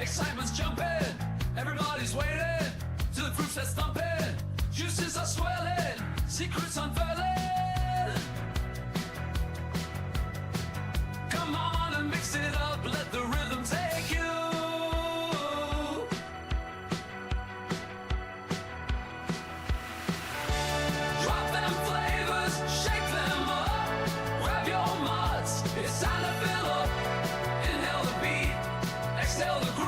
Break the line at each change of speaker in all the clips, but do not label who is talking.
Excitement's jumping, everybody's waiting till the group starts thumping. Juices are swelling, secrets unfurling. Come on and mix it up, let the rhythm take you. Drop them flavors, shake them up, grab your muds, it's time to fill up. Inhale the beat, exhale the groove.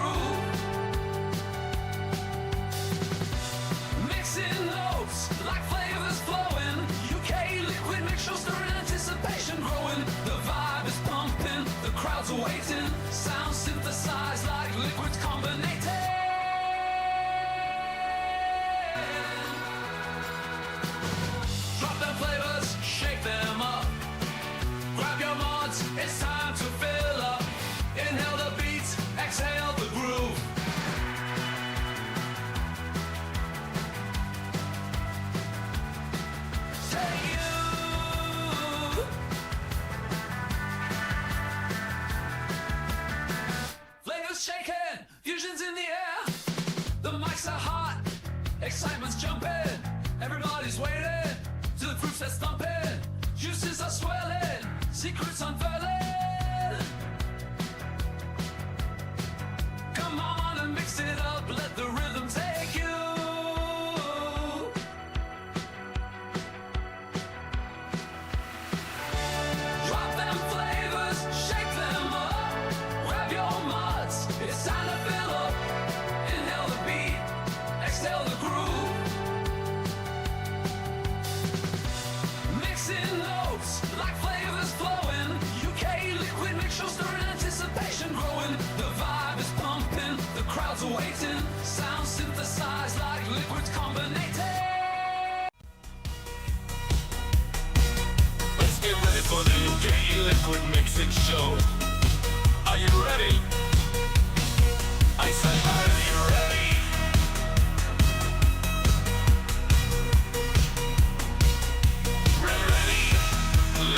Mixing notes like flavors flowing. U.K.E-liquid Mixing Show, stirring anticipation growing. The vibe is pumping, the crowds are waiting. Sound synthesized like liquids combinating. Drop them flavors, shake them up. Grab your mods, it's time to fill up. Inhale the beats, exhale the groove. Take you. Flavors shaking, fusions in the air. The mics are hot, excitement's jumping. Everybody's waiting till the group starts thumping. Juices are swelling, secrets unfurling. Come on and mix it up, let the rhythm take you. Drop them flavors, shake them up, grab your muds, it's time to fill up. Inhale the beat, exhale the groove. Mixing notes like flavors flowing. U.K.E-liquid Mixing Show, stirring anticipation growing. The vibe is pumping, the crowds are waiting. Sound synthesized like liquids combinating.
Let's get ready for the U.K.E-liquid Mixing Show. Are you ready? I said, are you ready? Ready?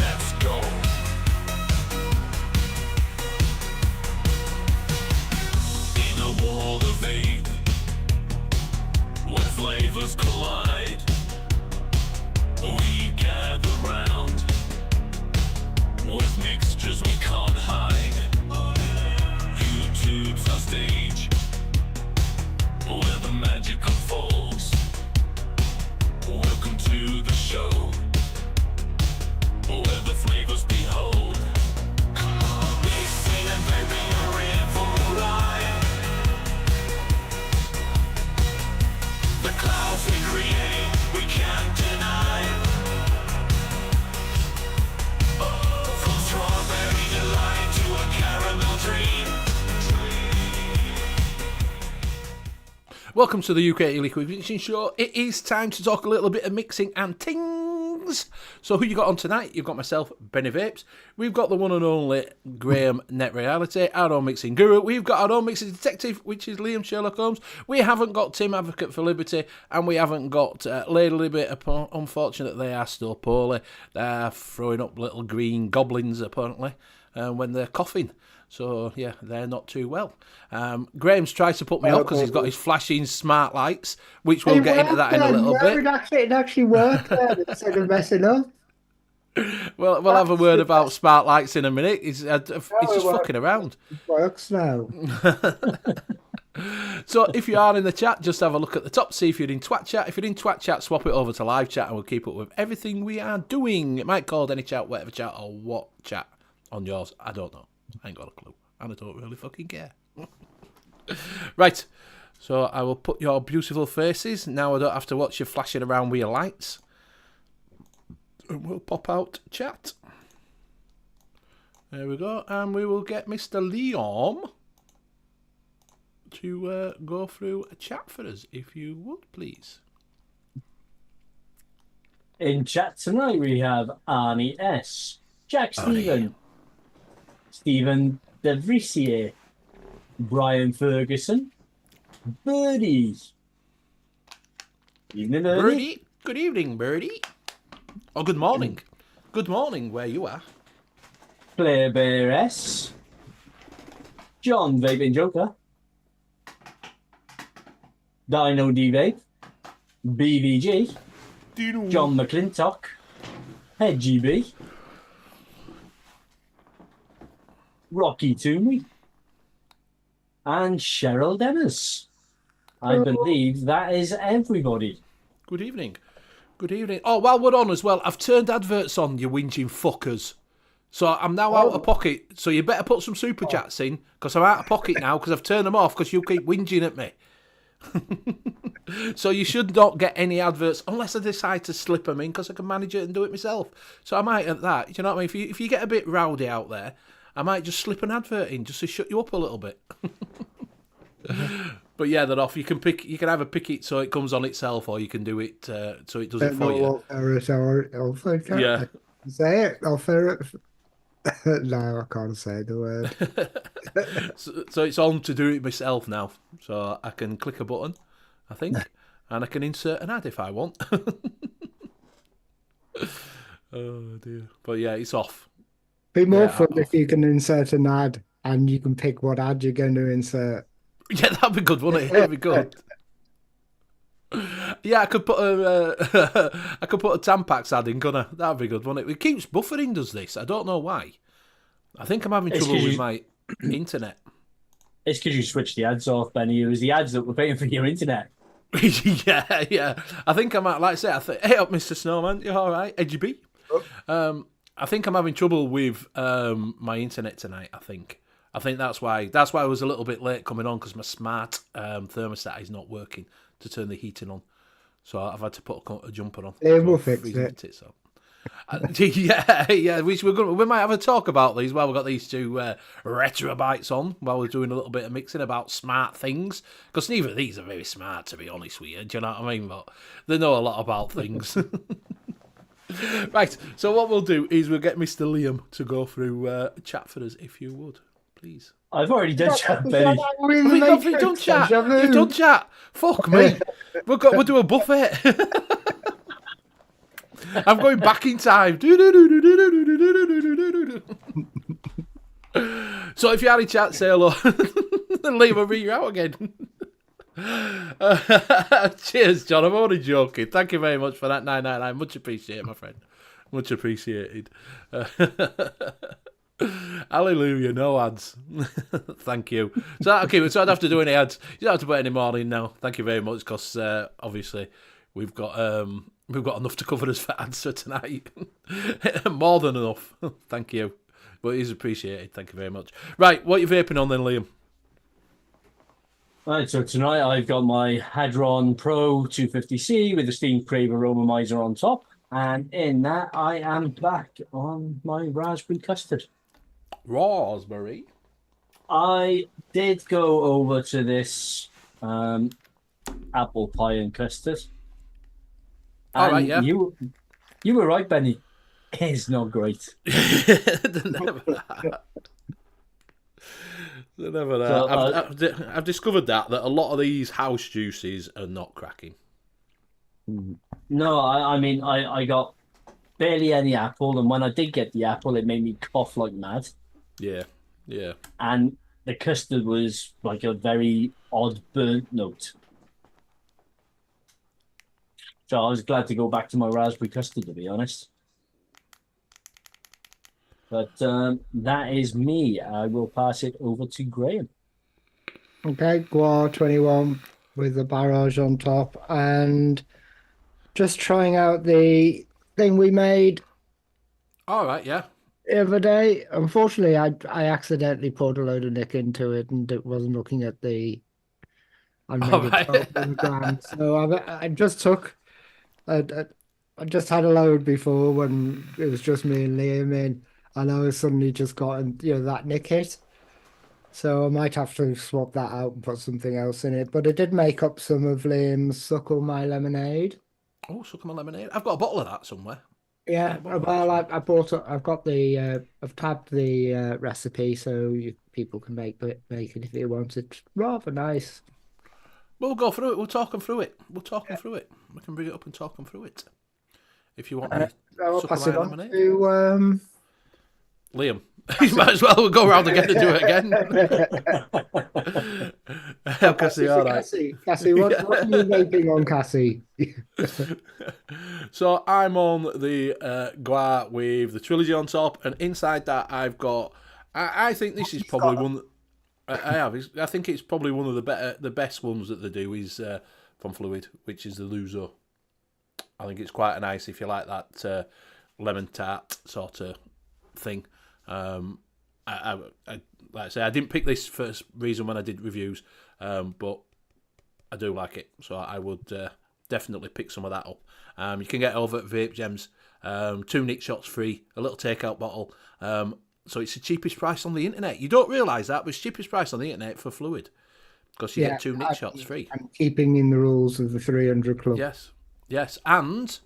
Let's go. In a world of vape, where flavors collide, we gather round with mixtures we can't hide. YouTube's our stage, where the magic unfolds. Welcome to the show, where the flavors behold. Mixing and vaping are in full line. The clouds we create, we can't deny. From strawberry delight to a caramel dream.
Welcome to the U.K.E-liquid Mixing Show. It is time to talk a little bit of mixing and tings. So who you got on tonight? You've got myself, Benny Vapes. We've got the one and only Graham Net Reality, our own mixing guru. We've got our own mixing detective, which is Liam Sherlock Holmes. We haven't got Tim, Advocate for Liberty, and we haven't got Lady Libby. Unfortunate they are still poorly. They're throwing up little green goblins, apparently, when they're coughing. So, yeah, they're not too well. Graham's tried to put me off because he's got his flashing smart lights, which we'll get into that in a little bit.
It actually worked instead of messing up.
Well, we'll have a word about smart lights in a minute. He's just fucking around.
It works now.
So if you are in the chat, just have a look at the top, see if you're in Twat Chat. If you're in Twat Chat, swap it over to live chat and we'll keep up with everything we are doing. It might call any chat, whatever chat, or what chat on yours. I don't know. I ain't got a clue. And I don't really fucking care. Right. So I will put your beautiful faces. Now I don't have to watch you flashing around with your lights. And we'll pop out chat. There we go. And we will get Mr. Liam to go through a chat for us, if you would, please.
In chat tonight, we have Arnie S, Jack Stephen, Stephen DeVrissier, Brian Ferguson, Birdie. Evening,
Birdie. Good evening, Birdie. Oh, good morning. Good morning, where you are.
Player Bear S, John Vaping Joker, Dino D-Vape, BVG, John McClintock, Hedgie B, Rocky Toomey, and Cheryl Demmers. I believe that is everybody.
Good evening. Good evening. Oh, while we're on as well, I've turned adverts on, you whinging fuckers. So I'm now out of pocket. So you better put some super chats in, because I'm out of pocket now, because I've turned them off, because you keep whinging at me. So you should not get any adverts unless I decide to slip them in, because I can manage it and do it myself. So I might at that. You know what I mean? If you get a bit rowdy out there, I might just slip an advert in just to shut you up a little bit. But yeah, they're off. You can either pick it so it comes on itself, or you can do it so it does it for you.
Yeah. Say it. I'll fair it. No, I can't say the word.
So it's on to do it myself now. So I can click a button, I think, and I can insert an ad if I want. Oh dear. But yeah, it's off.
Be more fun if you can insert an ad and you can pick what ad you're going to insert.
Yeah, that'd be good, wouldn't it? It'd be good. Yeah, I could put a Tampax ad in, couldn't I? That'd be good, wouldn't it? It keeps buffering, does this? I don't know why. I think I'm having trouble with my internet.
It's because you switched the ads off, Benny. It was the ads that were paying for your internet.
yeah. I think I might, like I say, hey up, Mr. Snowman, you all right? Edgy B? I think I'm having trouble with my internet tonight, I think that's why I was a little bit late coming on, because my smart thermostat is not working to turn the heating on. So I've had to put a jumper on.
Yeah, we'll fix it.
So. Yeah. We might have a talk about these while we've got these two retrobites on, while we're doing a little bit of mixing about smart things. Because neither of these are very smart, to be honest with you. Do you know what I mean? But they know a lot about things. Right, so what we'll do is we'll get Mr. Liam to go through chat for us, if you would, please.
I've already done chat, Benny.
You've done chat. You've done chat. Fuck me. We'll do a buffet. I'm going back in time. So if you had a chat, say hello. Then leave a read you out again. Cheers, John. I'm only joking. Thank you very much for that 999. Much appreciated, my friend. Much appreciated. Hallelujah, no ads. Thank you. So I'd have to do any ads. You don't have to put any more in now. Thank you very much, because obviously we've got enough to cover us for ads for tonight. More than enough. Thank you. But it is appreciated. Thank you very much. Right, what are you vaping on then, Liam?
Right, so tonight I've got my Hadron Pro 250C with the steamed crave aromizer on top. And in that, I am back on my raspberry custard.
Raspberry?
I did go over to this apple pie and custard.
All right, yeah.
You were right, Benny. It's not great.
Never that. So, I've discovered that a lot of these house juices are not cracking.
No, I mean, I got barely any apple, and when I did get the apple, it made me cough like mad.
Yeah.
And the custard was like a very odd burnt note. So I was glad to go back to my raspberry custard, to be honest. But that is me. I will pass it over to Graham.
Okay, Guar 21 with the barrage on top, and just trying out the thing we made.
All right, yeah.
The other day. Unfortunately, I accidentally poured a load of nick into it, and it wasn't looking at the. I made it 12 milligrams. So I just took. I just had a load before when it was just me and Liam in, and I suddenly just got that nick hit. So I might have to swap that out and put something else in it. But it did make up some of Liam's Suckle My Lemonade.
Oh, Suckle My Lemonade! I've got a bottle of that somewhere.
Yeah, well, I bought it. I've got the. I've tabbed the recipe so people can make it if they want it. Rather nice.
We'll go through it. We'll talk them through it. Through it. We can bring it up and talk them through it. If you want me.
I'll pass it on to
Liam. You might as well. We'll go around again and do it again. Cassie, all right.
Cassie, what are you vaping on, Cassie?
So I'm on the Gua with the trilogy on top, and inside that I've got. I think this is probably one. I have. I think it's probably one of the best ones that they do is from Fluid, which is the Luso. I think it's quite nice if you like that lemon tart sort of thing. Like I say, I didn't pick this for reason when I did reviews, but I do like it, so I would definitely pick some of that up. You can get it over at Vape Gems, 2 nick shots free, a little takeout bottle. So it's the cheapest price on the internet. You don't realise that, but it's the cheapest price on the internet for Fluid because you get 2 nick shots free.
I'm keeping in the rules of the 300 club.
Yes, and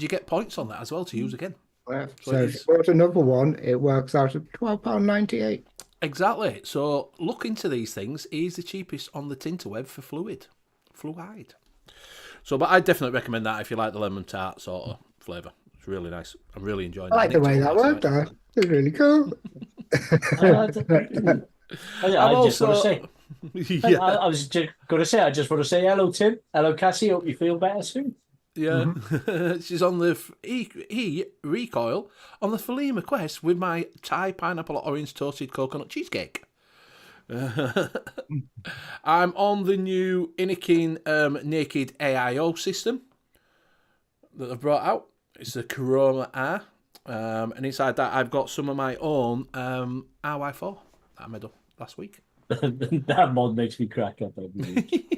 you get points on that as well to use again.
So if you bought another one, it works out at £12.98.
Exactly. So look into these things. He's the cheapest on the Tinterweb for Fluid. So, but I definitely recommend that if you like the lemon tart sort of flavour. It's really nice. I'm really enjoying it.
I like the way that worked. It's really cool.
I just want to say. I was just going to say. I just want to say hello, Tim. Hello, Cassie. Hope you feel better soon.
Yeah, she's on the recoil on the Falima Quest with my Thai pineapple orange toasted coconut cheesecake. I'm on the new Inikin Naked AIO system that they've brought out. It's the Chroma R, and inside that I've got some of my own RY4 that I made up last week.
That mod makes me crack up every week.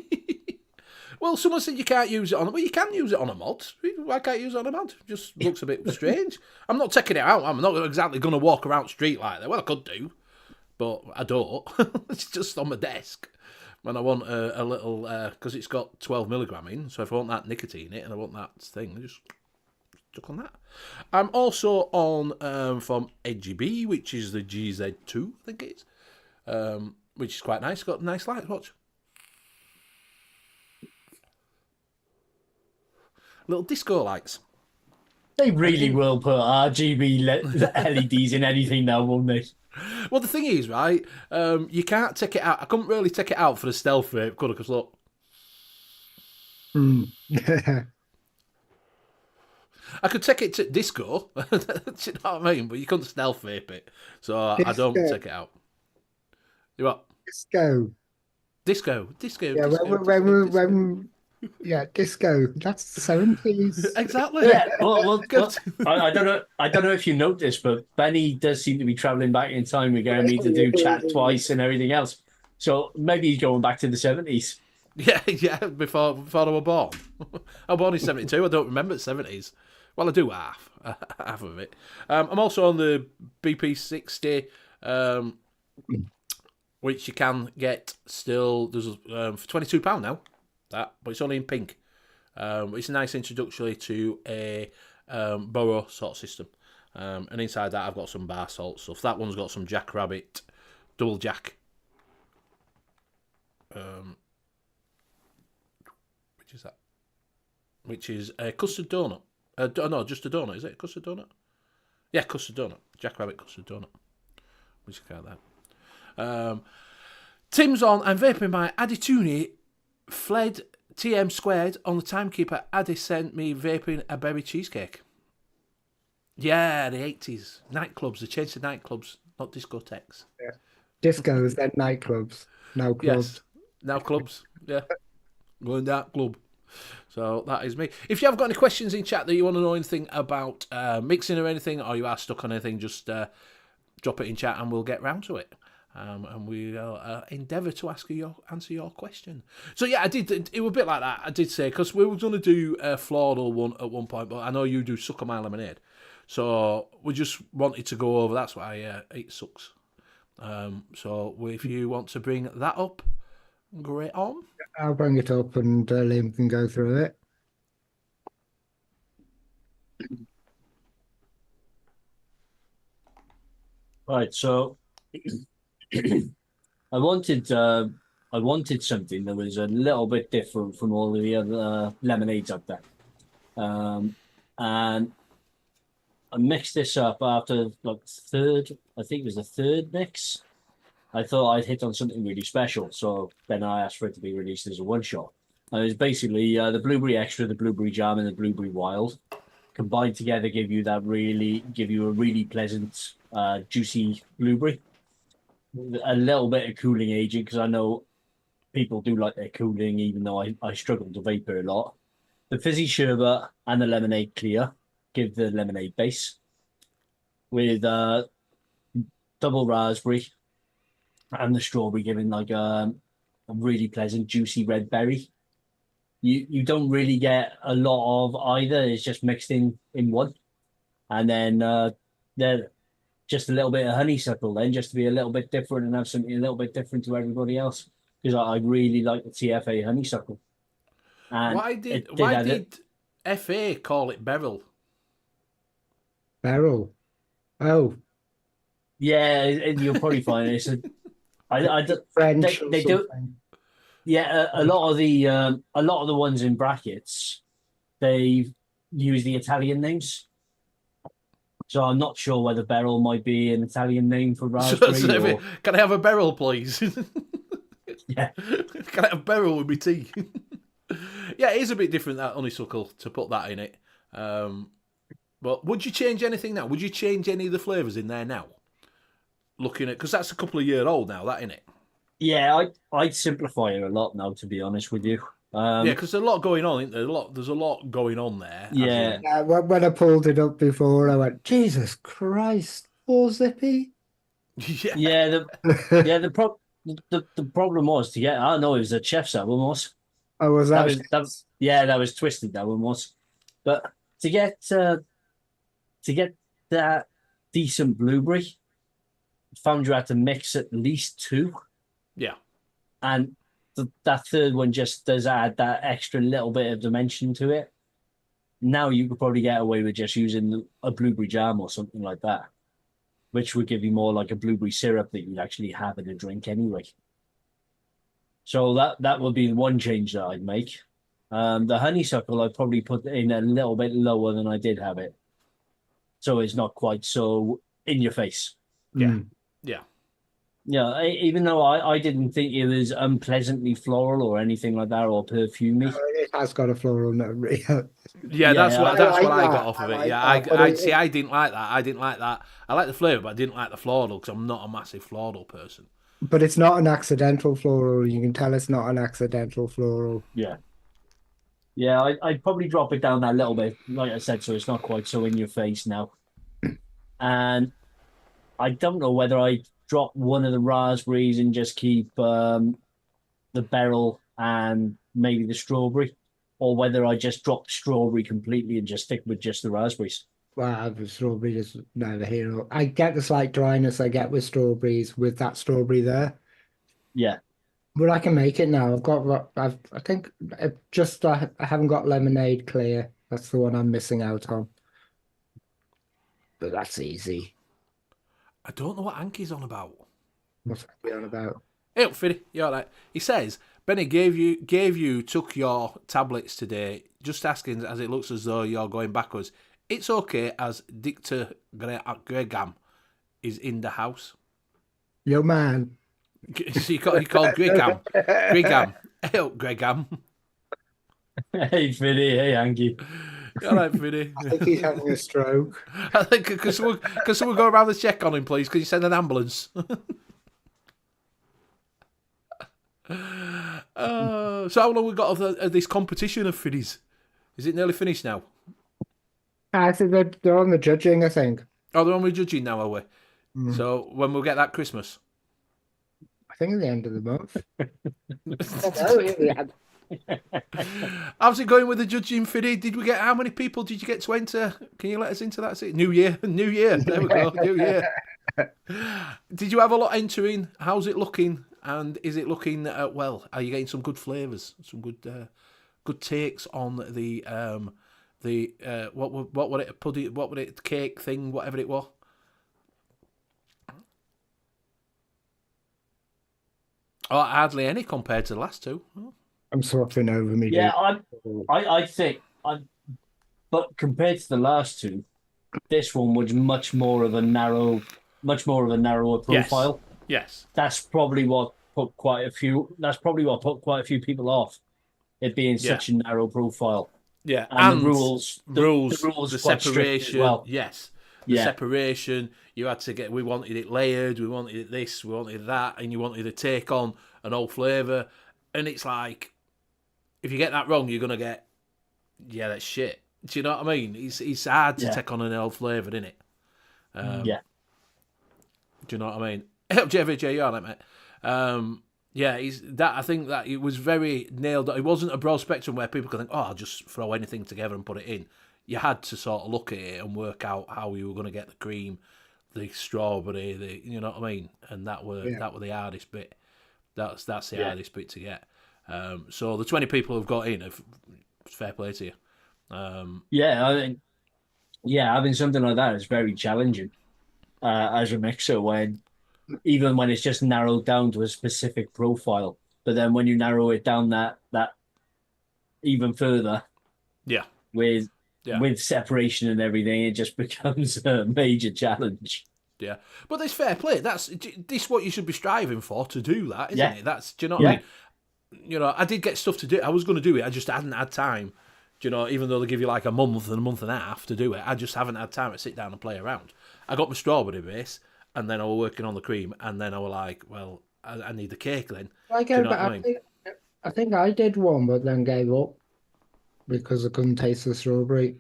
Well, someone said you can't use it on. Well, you can use it on a mod. Why can't you use it on a mod? It just looks a bit strange. I'm not taking it out. I'm not exactly going to walk around street like that. Well, I could do, but I don't. It's just on my desk when I want a little because it's got 12 milligram in. So if I want that nicotine in it and I want that thing, I just stuck on that. I'm also on from EdgyB, which is the GZ2, I think it is, which is quite nice. Got nice lights. Watch. Little disco lights.
They really will put RGB LEDs in anything now, won't they?
Well, the thing is, right, you can't take it out. I couldn't really take it out for the stealth vape, could I? Because look. I could take it to disco, do you know what I mean? But you couldn't stealth vape it. So I don't take it out. You what? Disco.
Yeah, yeah, disco. That's the 70s.
Exactly.
Yeah. Well, I don't know. I don't know if you noticed, but Benny does seem to be travelling back in time with getting me to do chat twice and everything else. So maybe he's going back to the 70s.
Yeah. Before I was born. I was born in 72. I don't remember the 70s. Well, I do half of it. I'm also on the BP60, which you can get still. There's for £22 now. That, but it's only in pink. It's a nice introductory to a Burrow sort of system. And inside that, I've got some bar salt stuff. That one's got some Jackrabbit, Double Jack. Which is that? Which is a custard donut. No, just a donut. Is it a custard donut? Yeah, custard donut. Jackrabbit custard donut. Which is kind of that. Tim's on. I'm vaping my Adituni Fled TM squared on the timekeeper. Addy sent me vaping a berry cheesecake. Yeah, the 80s. Nightclubs. They changed to nightclubs, not discotheques.
Yeah. Discos, then nightclubs. Now clubs.
Yes. Now clubs. Yeah. Going that club. So that is me. If you have got any questions in chat that you want to know anything about mixing or anything, or you are stuck on anything, just drop it in chat and we'll get round to it. And we'll endeavour to answer your question. So yeah, I did. It was a bit like that. I did say because we were going to do a floral one at one point, but I know you do Suck on My Lemonade, so we just wanted to go over. That's why it sucks. So if you want to bring that up, great on.
I'll bring it up and Liam can go through it.
Right. So. I wanted something that was a little bit different from all the other lemonades up there, and I mixed this up after I think it was the third mix, I thought I'd hit on something really special. So then I asked for it to be released as a one shot. And it was basically the blueberry extra, the blueberry jam, and the blueberry wild combined together give you a really pleasant, juicy blueberry. A little bit of cooling agent because I know people do like their cooling, even though I struggle to vapor a lot. The fizzy sherbet and the lemonade clear give the lemonade base with double raspberry and the strawberry giving like a really pleasant, juicy red berry. You don't really get a lot of either. It's just mixed in one. And then there just a little bit of honeysuckle then, just to be a little bit different and have something a little bit different to everybody else. Because I really like the TFA honeysuckle. And
Why did FA call it Beryl?
Beryl. Oh,
yeah, you'll probably find it.
French.
They do. Yeah, a lot of the ones in brackets, they use the Italian names. So I'm not sure whether Beryl might be an Italian name for raspberry. Or...
Can I have a Beryl, please?
Yeah.
Can I have Beryl with my tea? Yeah, it is a bit different, that honeysuckle, to put that in it. But would you change anything now? Would you change any of the flavours in there now? Looking at, because that's a couple of years old now, that, innit?
Yeah, I'd simplify it a lot now, to be honest with you.
Yeah, because there's a lot going on, isn't there? There's a lot going on there.
Yeah.
When I pulled it up before, I went, Jesus Christ, 4 zippy.
Yeah. The problem was to get. I don't know. It was a chef's album was.
Oh, was that?
That was twisted. That one was, but to get that decent blueberry, found you had to mix at least 2.
Yeah.
And that third one just does add that extra little bit of dimension to it. Now you could probably get away with just using a blueberry jam or something like that, which would give you more like a blueberry syrup that you'd actually have in a drink anyway. So that would be one change that I'd make. The honeysuckle I'd probably put in a little bit lower than I did have it, so it's not quite so in your face.
Yeah, yeah.
Yeah, even though I didn't think it was unpleasantly floral or anything like that or perfumey.
It has got a floral note.
Yeah, that's what I
that.
got off of it.
Like
Yeah, I
that,
didn't like that. I didn't like that. I like the flavour, but I didn't like the floral because I'm not a massive floral person.
But it's not an accidental floral. You can tell it's not an accidental floral.
Yeah. Yeah, I'd probably drop it down that little bit, like I said, so it's not quite so in your face now. And I don't know whether I drop one of the raspberries and just keep the Beryl and maybe the strawberry, or whether I just drop the strawberry completely and just stick with just the raspberries.
Well, the strawberry is neither here or... I get the slight dryness I get with strawberries with that strawberry there.
Yeah.
But I can make it now. I haven't got lemonade clear. That's the one I'm missing out on. But that's easy.
I don't know what Anki's on about.
What's he on about?
Hey, Fiddy, you all right? He says, Benny took your tablets today, just asking as it looks as though you're going backwards. It's okay as Dictor Gregam is in the house.
Yo, man.
So you called Gregam. Gregam. Hey, Gregam.
Hey, Fiddy. Hey, Angie.
All right, Fiddy.
I think he's having a stroke.
I think, could someone go around the check on him, please? Could you send an ambulance? So how long we got of this competition of Fiddies? Is it nearly finished now?
I think they're on the judging, I think.
Oh, they're on the judging now, are we? So when we'll get that Christmas?
I think at the end of the month.
How's it going with the judging, Fiddy? How many people did you get to enter? Can you let us into that? New year. There we go. New year. Did you have a lot entering? How's it looking? And is it looking well? Are you getting some good flavours? Some good takes on the what would it pudding? What would it cake thing? Whatever it was. Oh, hardly any compared to the last two. Oh.
I'm swapping over me.
Yeah, I think but compared to the last two, this one was much more of a narrower profile.
Yes.
That's probably what put quite a few. That's probably what put quite a few people off. It being
Yeah.
such a narrow profile,
Yeah.
and the rules, the
rules,
rules
the
quite strict as
separation.
well.
Yes. The
Yeah,
separation. You had to get. We wanted it layered. We wanted it this. We wanted that, and you wanted to take on an old flavour. And it's like, if you get that wrong, you're gonna get. Yeah, that's shit. Do you know what I mean? It's hard to
Yeah.
take on an old flavour, isn't it?
yeah,
Do you know what I mean? JVJ, you on it, mate? Yeah, I think that it was very nailed. It wasn't a broad spectrum where people could think, "Oh, I'll just throw anything together and put it in." You had to sort of look at it and work out how you were going to get the cream, the strawberry, you know what I mean, and that were the hardest bit. That's the hardest bit to get. So the 20 people who've got in, fair play to you.
yeah. I think having something like that is very challenging as a mixer even when it's just narrowed down to a specific profile. But then when you narrow it down that even further
Yeah,
with
yeah.
with separation and everything, it just becomes a major challenge.
Yeah, but there's fair play. This what you should be striving for, to do that, isn't
Yeah.
it? Do you know what
Yeah.
I mean? You know, I did get stuff to do. I was going to do it. I just hadn't had time. Do you know? Even though they give you like a month and a half to do it, I just haven't had time to sit down and play around. I got my strawberry base, and then I was working on the cream, and then I was like, well, I need the cake then.
Like,
Do you know what I mean?
I think I did one, but then gave up because I couldn't taste the strawberry.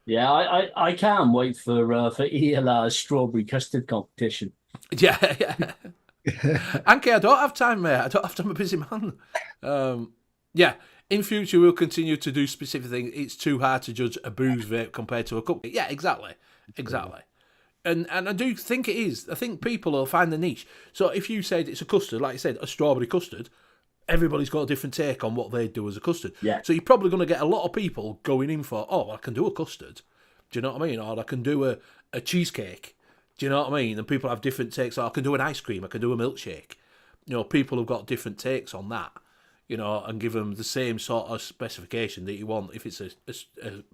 Yeah, I can't wait for ELR's strawberry custard competition.
Yeah, yeah. Anki, I don't have time, mate. I don't have time. I'm a busy man. Yeah, in future we'll continue to do specific things. It's too hard to judge a booze vape compared to a cup. Yeah, exactly. And I do think it is. I think people will find the niche. So if you said it's a custard, like you said, a strawberry custard, everybody's got a different take on what they do as a custard.
Yeah.
So you're probably going to get a lot of people going in for, oh, I can do a custard. Do you know what I mean? Or I can do a cheesecake. Do you know what I mean? And people have different takes. Or I can do an ice cream. I can do a milkshake. You know, people have got different takes on that. You know, and give them the same sort of specification that you want. If it's a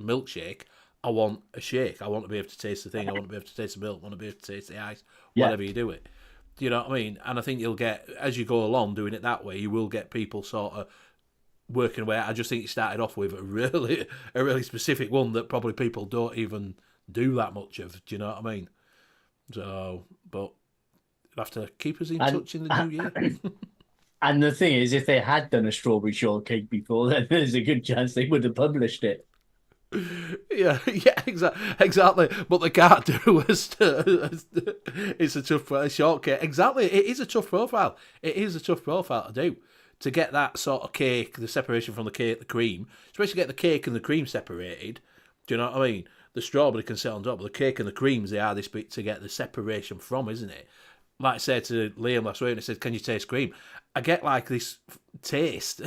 milkshake, I want a shake. I want to be able to taste the thing. I want to be able to taste the milk. I want to be able to taste the ice.
Yeah.
Whatever you do it. Do you know what I mean? And I think you'll get, as you go along doing it that way, you will get people sort of working away. I just think you started off with a really specific one that probably people don't even do that much of. Do you know what I mean? So, but you'll have to keep us in touch in the new year.
And the thing is, if they had done a strawberry shortcake before, then there's a good chance they would have published it.
Yeah, exactly. But they can't do it's a tough shortcake. Exactly, it is a tough profile. It is a tough profile to do. To get that sort of cake, the separation from the cake, the cream, especially get the cake and the cream separated. Do you know what I mean? The strawberry can sit on top, but the cake and the cream's the hardest bit to get the separation from, isn't it? Like I said to Liam last week, and I said, "Can you taste cream?" I get like this taste.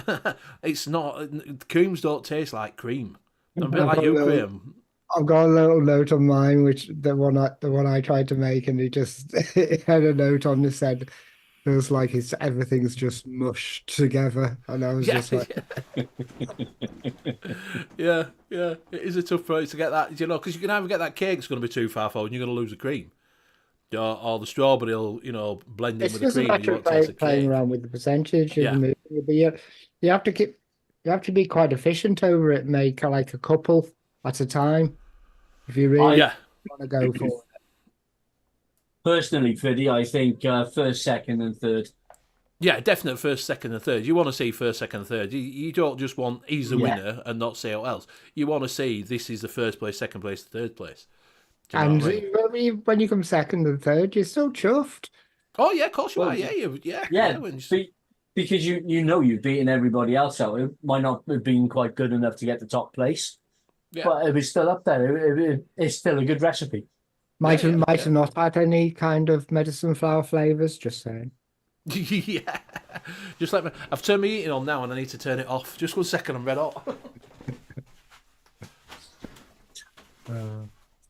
It's not, creams don't taste like cream. I'm a bit like you, Graham.
I've got a little note on mine, which the one I tried to make, and it just it had a note on that said, "Feels like everything's just mushed together," and I was just like,
yeah, it is a tough price to get that, you know, because you can either get that cake that's going to be too far forward and you're going to lose the cream, or the strawberry will, you know, blend in
it's
with the
just a
cream. And you
matter
won't taste
of
the
playing
cake.
around with the percentage.
Yeah.
But you have to be quite efficient over it. Make like a couple at a time if you really
Yeah,
want to go for it.
Personally, Fiddy, I think first, second, and third.
yeah, definite first, second, and third. You want to see first, second, and third. You don't just want he's the winner and not say what else. You want to see this is the first place, second place, third place. Do you know
And
what I mean?
when you come second and third, you're still chuffed.
Oh yeah, of course you
Well,
are. Yeah.
Yeah,
when you-
because you know you've beaten everybody else out. It might not have been quite good enough to get the top place,
yeah.
but it was still up there. It's still a good recipe.
Might
Yeah,
have not had any kind of medicine flower flavors. Just saying.
Yeah, just let me. I've turned my eating on now, and I need to turn it off. Just 1 second, I'm red hot.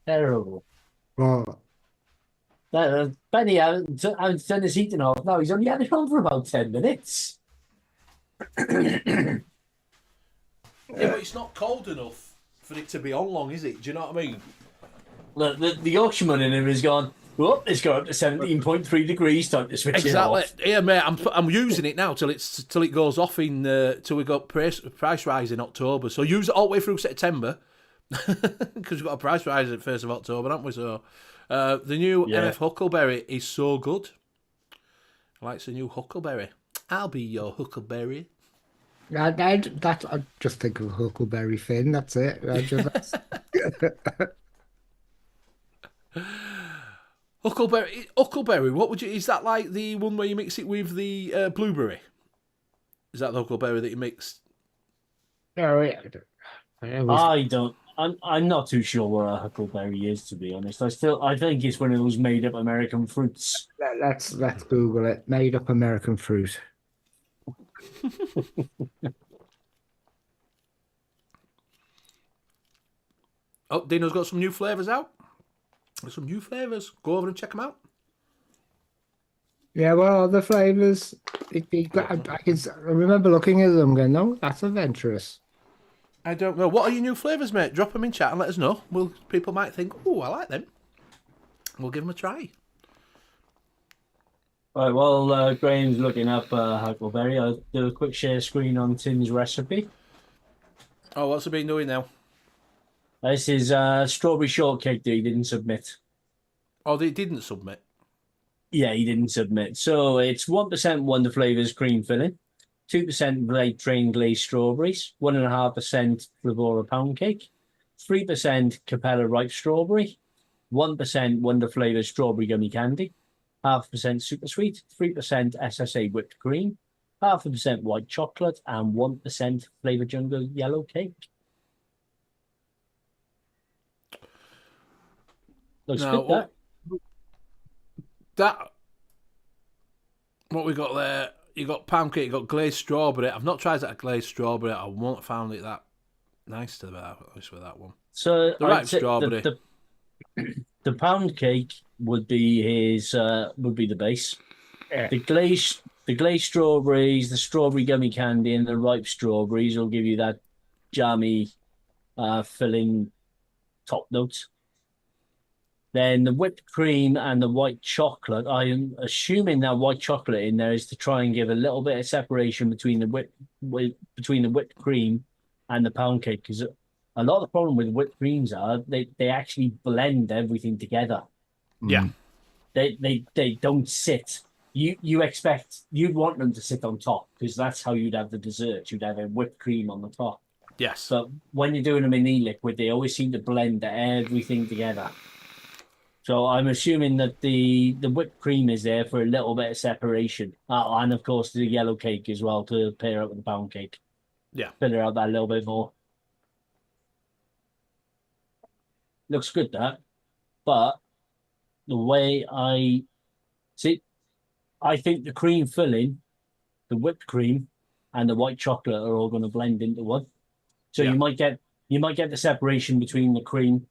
Terrible.
Well,
Benny hasn't done his eating off. No, he's only had it on for about 10 minutes.
Yeah, but it's not cold enough for it to be on long, is it? Do you know what I mean?
The auctionman in him has gone, well, it's got up to 17.3 degrees, time to switch it off.
Exactly. Yeah, mate. I'm using it now till it goes off till we got price rise in October. So use it all the way through September because we've got a price rise at 1st of October, haven't we? So the new NF Huckleberry is so good. I like the new Huckleberry. I'll be your Huckleberry.
I just think of Huckleberry Finn. That's it.
Huckleberry. What would you? Is that like the one where you mix it with the blueberry? Is that the Huckleberry that you mix?
No,
I don't. I'm not too sure what a huckleberry is, to be honest. I think it's one of those made up American fruits.
let's Google it. Made up American fruit.
Oh, Dino's got some new flavours out. There's some new flavours. Go over and check them out.
Yeah, well, the flavours. I remember looking at them going, no, that's adventurous.
I don't know. What are your new flavours, mate? Drop them in chat and let us know. People might think, oh, I like them. We'll give them a try.
Right, while Graham's looking up huckleberry, I'll do a quick share screen on Tim's recipe.
Oh, what's he been doing now?
This is strawberry shortcake that he didn't submit.
Oh, they didn't submit.
Yeah, he didn't submit. So it's 1% Wonder Flavors cream filling, 2% Blade Train glazed strawberries, 1.5% Flavour pound cake, 3% Capella ripe strawberry, 1% Wonder Flavors strawberry gummy candy, 0.5% super sweet, 3% SSA whipped cream, 0.5% white chocolate, and 1% Flavour Jungle yellow cake. Looks
Now,
good,
that what we got there, you got pound cake, you got glazed strawberry. I've not tried that glazed strawberry. I won't found it that nice to with that one.
So
The ripe strawberry.
The pound cake would be the base.
Yeah.
The glazed strawberries, the strawberry gummy candy, and the ripe strawberries will give you that jammy filling top notes. Then the whipped cream and the white chocolate. I am assuming that white chocolate in there is to try and give a little bit of separation between the whipped cream and the pound cake, because a lot of the problem with whipped creams are they actually blend everything together.
Yeah,
they don't sit. You'd want them to sit on top because that's how you'd have the dessert. You'd have a whipped cream on the top.
yes.
But when you're doing them in e-liquid, they always seem to blend everything together. So I'm assuming that the whipped cream is there for a little bit of separation. And of course the yellow cake as well to pair up with the pound cake.
Yeah.
Fill it out that a little bit more. Looks good, that. But the way I think the cream filling, the whipped cream, and the white chocolate are all going to blend into one. So
Yeah.
you might get the separation between the cream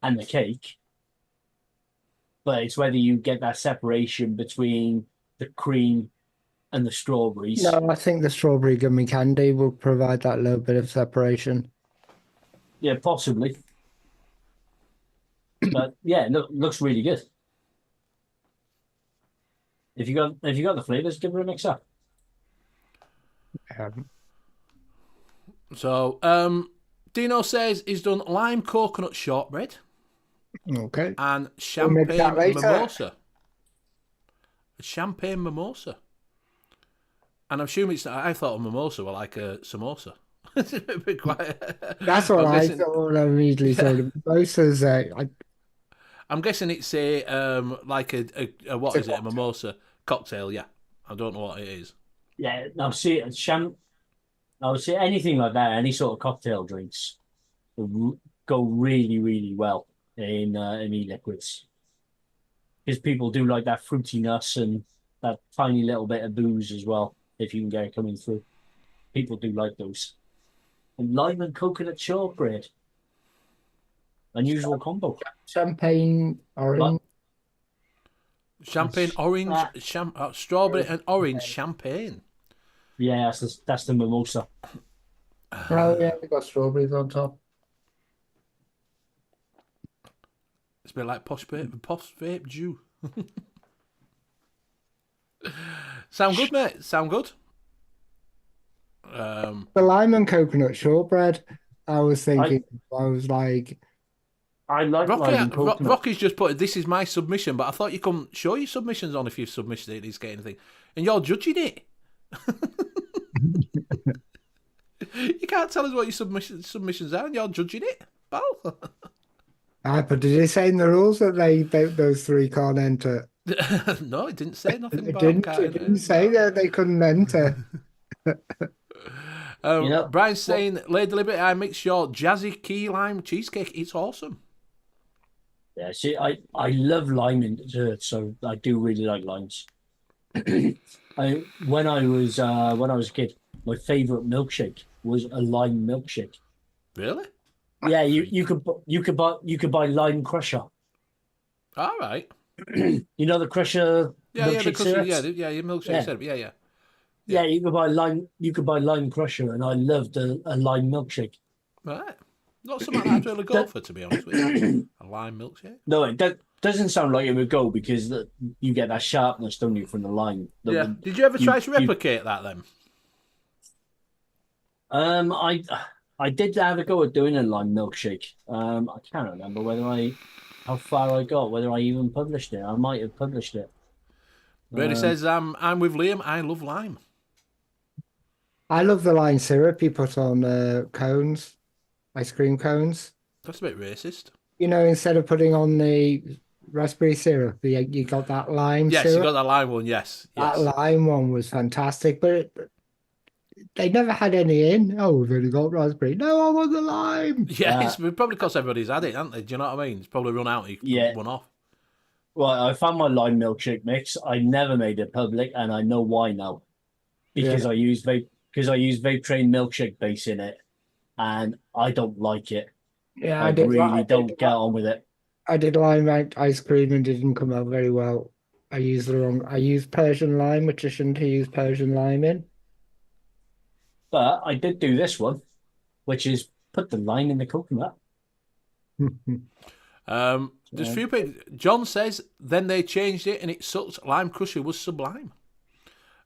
and the cake. But it's whether you get that separation between the cream and the strawberries.
No, I think the strawberry gummy candy will provide that little bit of separation.
Yeah, possibly. But yeah, looks really good. If you got the flavors, give it a mix up.
So, Dino says he's done lime coconut shortbread
Okay.
and
make
champagne
that later.
mimosa. Champagne mimosa. And I'm assuming I thought a mimosa were like a samosa. It's a bit quiet.
That's what
I'm
I
guessing-
thought. I immediately thought. Mimosas,
I'm guessing it's a like a what
It's
is
a
it? A mimosa cocktail? Yeah, I don't know what it is.
Yeah, I would say anything like that, any sort of cocktail drinks will go really, really well in e-liquids. Because people do like that fruitiness and that tiny little bit of booze as well, if you can get it coming through. People do like those. And lime and coconut shortbread. Unusual combo.
champagne, orange.
Champagne, orange, strawberry and orange champagne.
Yeah, that's the mimosa.
Oh yeah, we got strawberries on top.
It's a bit like posh vape Jew. Sound good, mate? Sound good?
The lime and coconut shortbread. I was thinking. I was like,
I like lime and coconut.
Rocky's just put, this is my submission, but I thought you couldn't show your submissions on if you've submitted it, it's getting anything. And you're judging it. You can't tell us what your submissions are and you're judging it, pal.
but did it say in the rules that those three can't enter?
No, it didn't say nothing
It
about
didn't say that they couldn't enter.
Brian's saying, Lady Liberty, I mix your jazzy key lime cheesecake. It's awesome.
Yeah, see, I love lime in dessert, so I do really like limes. When I was a kid, my favourite milkshake was a lime milkshake.
Really?
Yeah, you could buy lime crusher.
All right.
You know the crusher milkshake syrups?
Your milkshake syrup. Yeah.
Yeah, you could buy lime. You could buy lime crusher, and I loved a lime milkshake.
Right. Not something I'd really go for, to be honest with you. A lime milkshake.
No, that doesn't sound like it would go because you get that sharpness, don't you, from the lime?
Did you ever try to replicate that then?
I did have a go at doing a lime milkshake. I can't remember how far I got, whether I even published it. I might have published it.
Brady says, I'm with Liam. I love lime.
I love the lime syrup you put on cones, ice cream cones.
That's a bit racist.
You know, instead of putting on the raspberry syrup, you got that lime syrup.
Yes, you got that lime one, yes.
That lime one was fantastic, but they never had any in. Oh, we've only got raspberry. No, I want the lime.
Yeah, it's probably because everybody's had it, haven't they? Do you know what I mean? It's probably run out. One off.
Well, I found my lime milkshake mix. I never made it public, and I know why now. Because I use vape train milkshake base in it, and I don't like it.
Yeah,
I don't get on with it.
I did lime ice cream and didn't come out very well. I used Persian lime, which I shouldn't have used Persian lime in.
But I did do this one, which is put the lime in the coconut.
There's a few people. John says, then they changed it and it sucked. Lime crusher was sublime.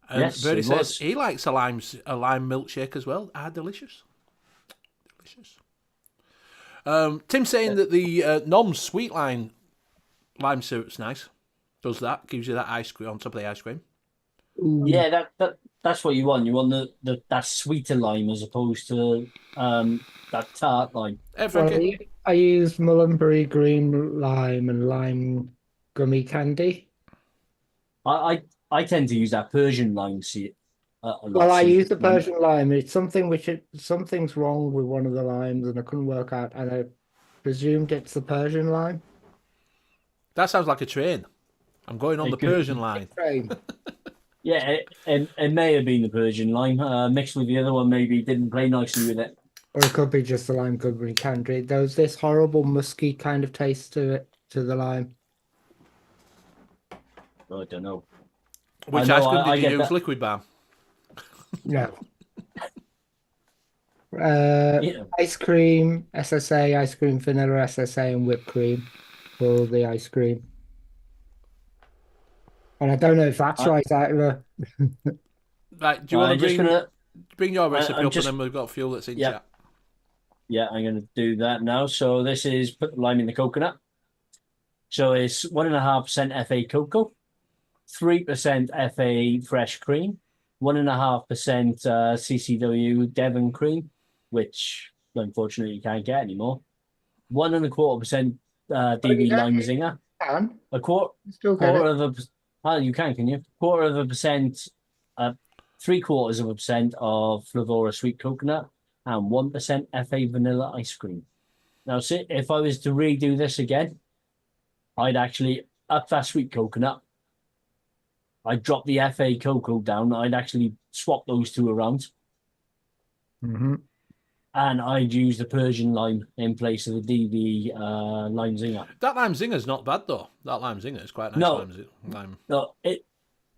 And
yes,
Bernie says
was.
he likes a lime milkshake as well. Delicious. Tim's saying that the Nom's sweet lime syrup's nice. Does that, gives you that ice cream on top of the ice cream.
Yeah, that's what you want. You want that sweeter lime as opposed to that tart lime.
I use mulberry green lime and lime gummy candy.
I tend to use that Persian lime.
I use the Persian lime. It's something's wrong with one of the limes, and I couldn't work out. And I presumed it's the Persian lime.
That sounds like a train. I'm going on the Persian line.
Yeah, it may have been the Persian lime mixed with the other one. Maybe didn't play nicely with it.
Or it could be just the lime gummy candy. There was this horrible musky kind of taste to the lime.
I don't know.
Which ice cream did you use? Liquid Balm?
No. Ice cream, SSA, ice cream, vanilla SSA, and whipped cream for the ice cream. And I don't know if that's right either.
Right, do you want to bring your recipe up and then we've got fuel that's in chat?
Yeah, I'm going to do that now. So this is put the lime in the coconut. So it's 1.5% FA cocoa, 3% FA fresh cream, 1.5% CCW Devon cream, which unfortunately you can't get anymore. 1.25% DB lime zinger. A quarter of a. Oh, you can you? 0.25%, 0.75% of Flavora sweet coconut, and 1% FA vanilla ice cream. Now, see, if I was to redo this again, I'd actually up that sweet coconut. I'd drop the FA cocoa down. I'd actually swap those two around.
Mm-hmm.
And I'd use the Persian lime in place of the DV lime zinger.
That lime zinger's not bad though. That lime zinger is quite nice.
No, it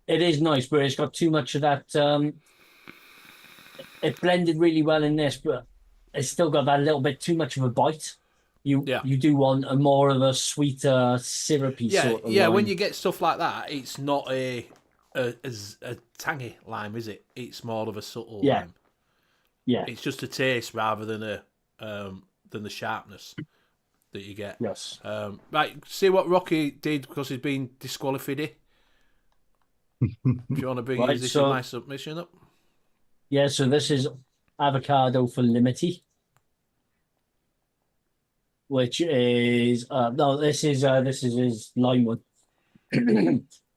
is nice, but it's got too much of that. It blended really well in this, but it's still got that little bit too much of a bite. You
Yeah.
you do want a more of a sweeter, syrupy
Yeah,
sort of
yeah. When
lime.
you get stuff like that, it's not a tangy lime, is it? It's more of a subtle
Yeah,
lime.
yeah,
It's just a taste rather than the sharpness that you get.
yes.
Right, see what Rocky did because he's been disqualified. If you want to bring
Right,
my
so
submission up.
yeah, so this is avocado for limity, which is no, this is his lime one.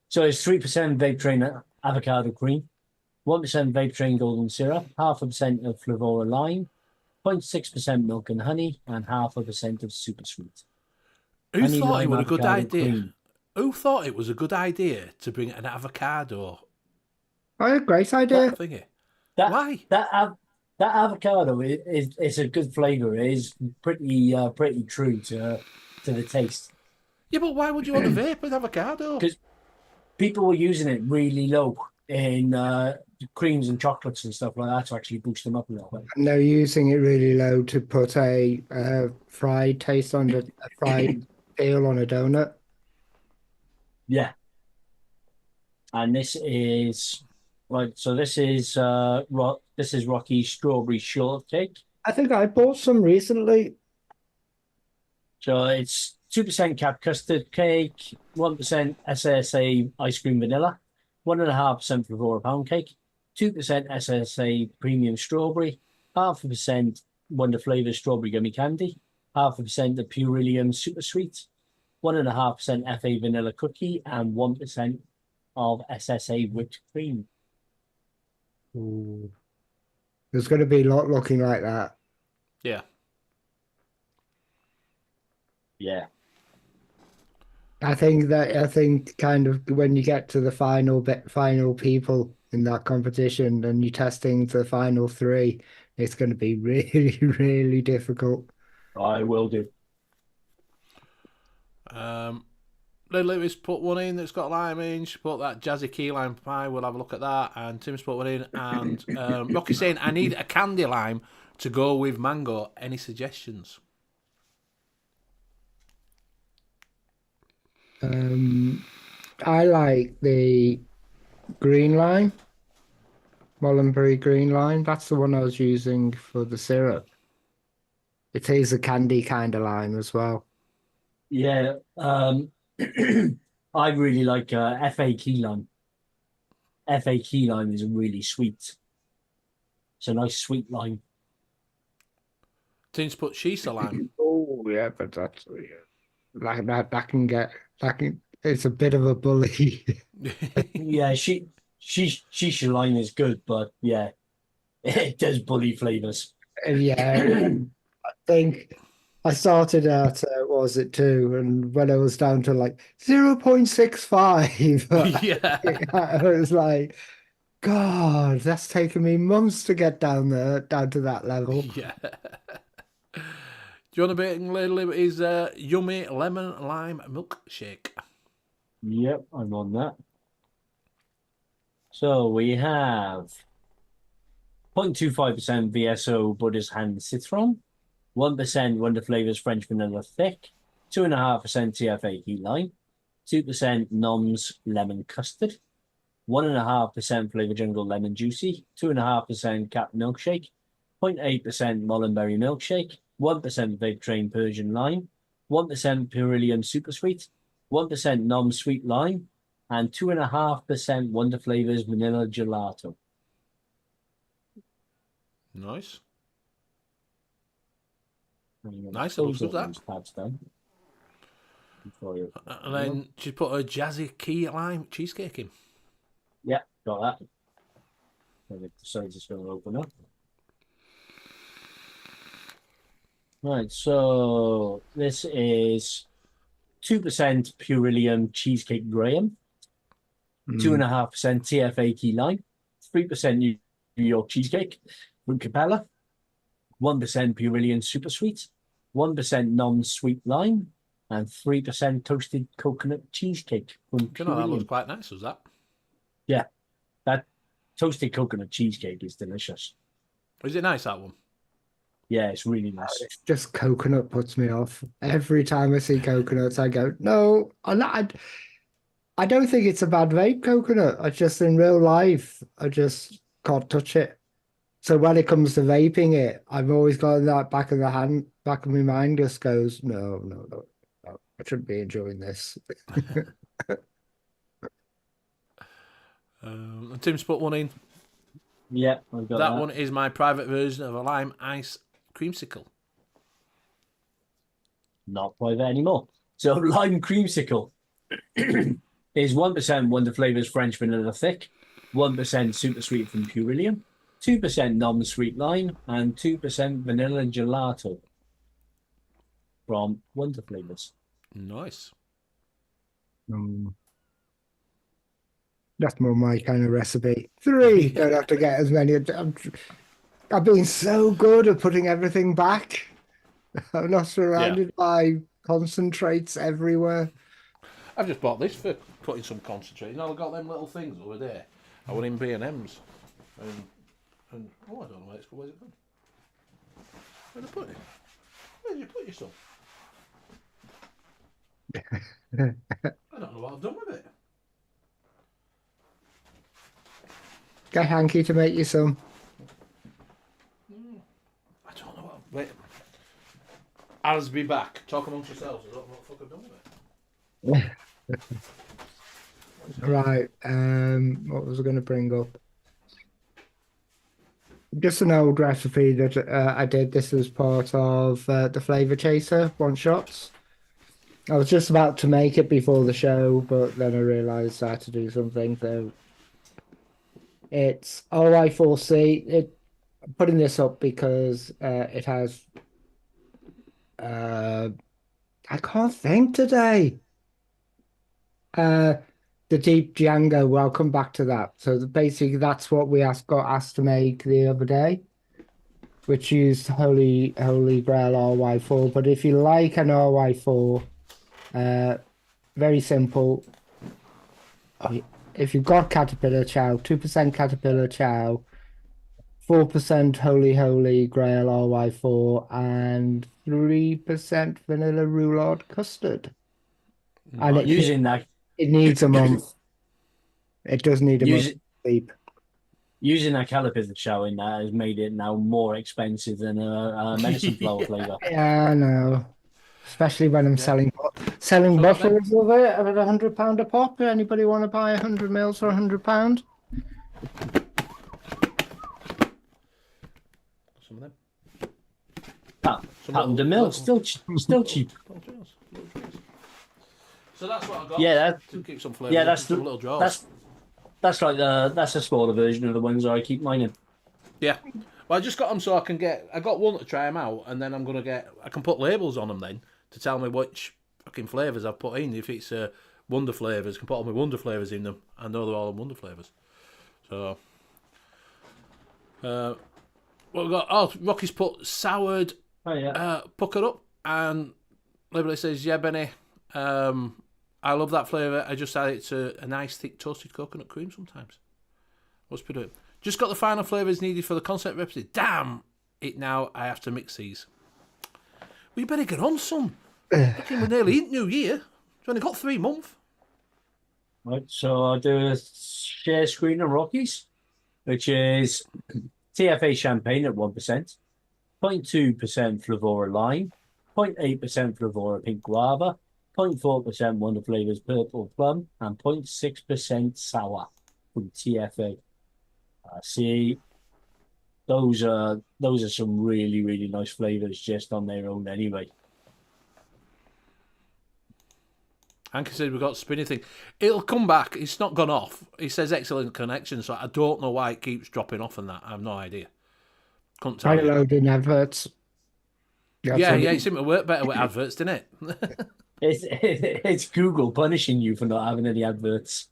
So it's 3% vape train avocado cream, 1% vape train golden syrup, 0.5% of flavour lime, 0.6% milk and honey, and 0.5% of super sweet.
Who
Honey
thought it
lime
was a good
avocado
idea?
cream.
Who thought it was a good idea to bring an avocado
Oh, great
That
idea.
thingy?
that
Why?
that that avocado is a good flavour. It is pretty true to the taste
Yeah, but why would you want to vape with avocado?
because people were using it really low in creams and chocolates and stuff like that to actually boost them up a little bit.
And they're using it really low to put a fried taste on a fried feel on a donut.
Yeah, and this is right. So this is Rocky's strawberry shortcake.
I think I bought some recently.
So it's 2% cap custard cake, 1% SSA ice cream vanilla, 1.5% Flavour pound cake, 2% SSA premium strawberry, 0.5% Wonder Flavour strawberry gummy candy, 0.5% the Purilium super sweet, 1.5% FA vanilla cookie, and 1% of SSA whipped cream.
Ooh. There's going to be a lot looking like that.
Yeah.
Yeah.
I think kind of when you get to the final people in that competition and you're testing the final three, it's going to be really, really difficult.
I will do.
Lewis put one in that's got lime in. She put that jazzy key lime pie. We'll have a look at that. And Tim's put one in. And Rocky's saying, I need a candy lime to go with mango. Any suggestions?
I like the green lime, Mullenberry green lime. That's the one I was using for the syrup. It is a candy kind of lime as well.
Yeah. I really like FA key lime. FA key lime is really sweet. It's a nice sweet lime.
Tim's put shisa lime.
Oh yeah, but that's like that can it's a bit of a bully.
Yeah, shisha lime is good, but yeah, it does bully flavors.
Yeah, I think I started out what was it 2, and when I was down to like 0.65,
Yeah.
I was like, God, that's taken me months to get down to that level.
Yeah. Do you want to bring Little Liberty's yummy lemon lime milkshake?
Yep, I'm on that. So we have 0.25% VSO Buddha's Hand Citron, 1% Wonder Flavors French Vanilla Thick, 2.5% TFA Key Lime, 2% Noms Lemon Custard, 1.5% Flavor Jungle Lemon Juicy, 2.5% Cap Milkshake, 0.8% Mullenberry Milkshake, 1% Vape Train Persian Lime, 1% Purilium Super Sweet, 1% Nom Sweet Lime, and 2.5% Wonder Flavors Vanilla Gelato.
Nice.
Nice,
Nice, it looks good, that.
tabs down.
And then she put a jazzy key lime cheesecake in.
Yeah, got that. And the sides is going to open up. Right, so this is 2% Purilium Cheesecake Graham, 2.5% TFA Key Lime, 3% New York Cheesecake from Capella, 1% Purilium Super Sweet, 1% non-sweet lime, and 3% toasted coconut cheesecake from
You know, that looks
Purilium.
quite nice, was that?
Yeah, that toasted coconut cheesecake is delicious.
Is it nice, that one?
Yeah, it's really nice.
It's just coconut puts me off. Every time I see coconuts, I go, no. I don't think it's a bad vape coconut. I just in real life, I just can't touch it. So when it comes to vaping it, I've always got that back of my mind just goes, no, no, no, no. I shouldn't be enjoying this.
Tim's put one in.
Yeah, I've got
That one is my private version of a lime ice creamsicle.
Not private anymore. So lime creamsicle is 1% Wonder Flavors French vanilla thick, 1% super sweet from Purilium, 2% non-sweet lime, and 2% vanilla gelato from Wonder Flavors.
Nice.
That's more my kind of recipe. 3, don't have to get as many. I've been so good at putting everything back. I'm not surrounded by concentrates everywhere.
I've just bought this for putting some concentrate. You know, I've got them little things over there. I went in B&M's. And oh, I don't know where it's gone. Where's it gone? Where'd I put it? Where did you put your stuff? I don't know what I've done with it.
Get Hanky to make you some.
I don't know what. Wait. I'll be back. Talk amongst yourselves. I don't know what the fuck I've done with it.
Right. What was I going to bring up? Just an old recipe that I did. This was part of the Flavour Chaser one shots. I was just about to make it before the show, but then I realised I had to do something. So it's OI4C. I'm putting this up because it has. I can't think today. The Deep Django. Well, I'll come back to that. So basically, that's what we got asked to make the other day, which used Holy Grail RY4. But if you like an RY4, very simple. If you've got Caterpillar Chow, 2% Caterpillar Chow, 4% Holy Grail RY4, and 3% vanilla roulade custard. And it needs a month. It does need a month of sleep.
Using that Caterpillar Chow in that has made it now more expensive than a medicine flower flavour.
Yeah, I know. Especially when I'm selling bottles of it at £100 a pop. Anybody want to buy 100 mils for £100?
Some of them.
Pound a mil, still cheap.
So that's what I got.
Yeah,
to keep some flavour.
Yeah, that's the
little drawers.
That's like that's a smaller version of the ones I keep mine in.
Yeah. Well, I just got them so I can get. I got one to try them out, and then I'm gonna get. I can put labels on them then to tell me which fucking flavours I've put in. If it's Wonder flavours, I can put all my Wonder flavours in them. I know they're all Wonder flavours. So, what we got? Oh, Rocky's put soured.
Oh yeah.
Pucker up, and Liberty says, "Yeah, Benny. I love that flavour. I just add it to a nice thick toasted coconut cream sometimes." What's Peter doing? Just got the final flavours needed for the concept recipe. Damn it! Now I have to mix these. Well, you better get on, son. Fucking we're nearly in New Year. You've only got 3 months.
Right, so I'll do a share screen of Rockies, which is TFA champagne at 1%, 0.2% Flavora lime, 0.8% Flavora pink guava, 0.4% Wonder Flavors purple plum, and 0.6% sour from TFA. See, those are some really, really nice flavors just on their own anyway.
Hanky said we've got spinny thing. It'll come back. It's not gone off. He says excellent connection, so I don't know why it keeps dropping off and that. I have no idea. Couldn't tell you.
Loading adverts.
Yeah, it seemed to work better with adverts, didn't it?
It's Google punishing you for not having any adverts.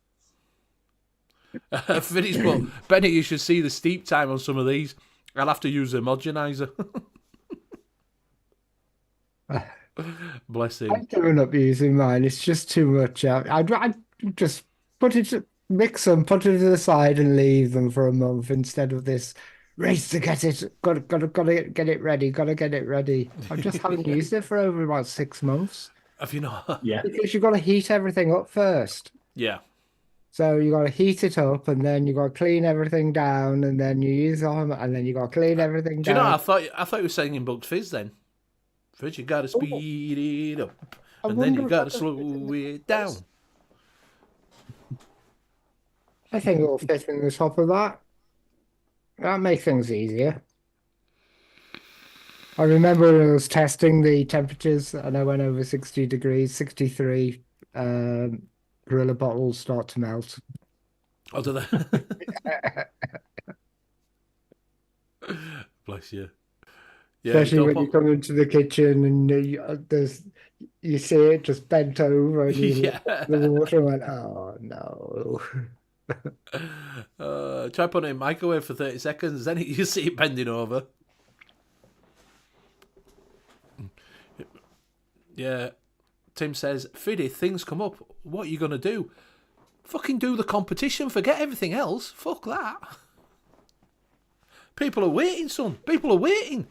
Finished, but Benny, you should see the steep time on some of these. I'll have to use a homogenizer. Bless him.
I'm doing up using mine. It's just too much. I'd just mix them, put it to the side, and leave them for a month instead of this race to get it. Got to get it ready. Got to get it ready. I just haven't used it for over about 6 months
Have you not?
Yeah.
because you've got to heat everything up first.
Yeah.
So you got to heat it up, and then you got to clean everything down, and then you use them, and then you got to clean everything
Do you know?
down.
I thought you were saying in Bugs Fizz then. First you gotta speed it up,
I
and then you
wonder if
gotta
that's-
slow it down.
I think it'll fit in the top of that. That makes things easier. I remember when I was testing the temperatures, and I went over 60 degrees, 63. Gorilla bottles start to melt.
Oh, do they? Bless you. Yeah,
Especially
don't
when
put-
you come into the kitchen and you see it just bent over and you
Yeah.
look at the water and went, oh no.
Try putting it in microwave for 30 seconds, then you see it bending over. Yeah. Tim says, Fiddy, things come up. What are you going to do? Fucking do the competition. Forget everything else. Fuck that. People are waiting, son. People are waiting.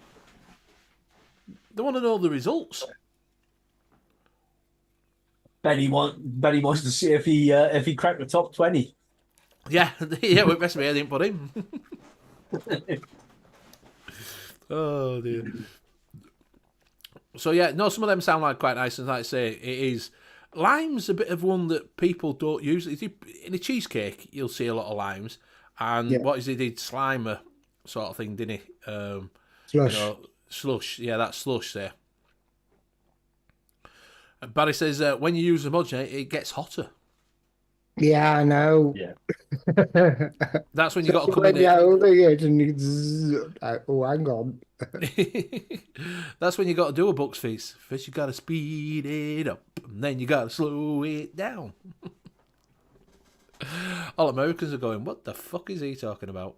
They want to know the results.
Benny wants to see if he cracked the top 20.
Yeah, yeah, with rest of me, I didn't put him. Oh, dear. So, yeah, no, some of them sound like quite nice, and like I say, it is. Lime's a bit of one that people don't use. In a cheesecake, you'll see a lot of limes. And
Yeah.
what is he did? Slimer sort of thing, didn't he?
Slush.
Slush. Yeah, that's slush there. And Barry says, when you use the homogenate, it gets hotter.
Yeah, I know.
Yeah.
That's when you got to come
When
in
you're
there.
holding it and you oh, hang on.
That's when you got to do a Bucks Fizz. First you got to speed it up, and then you got to slow it down. All Americans are going, what the fuck is he talking about?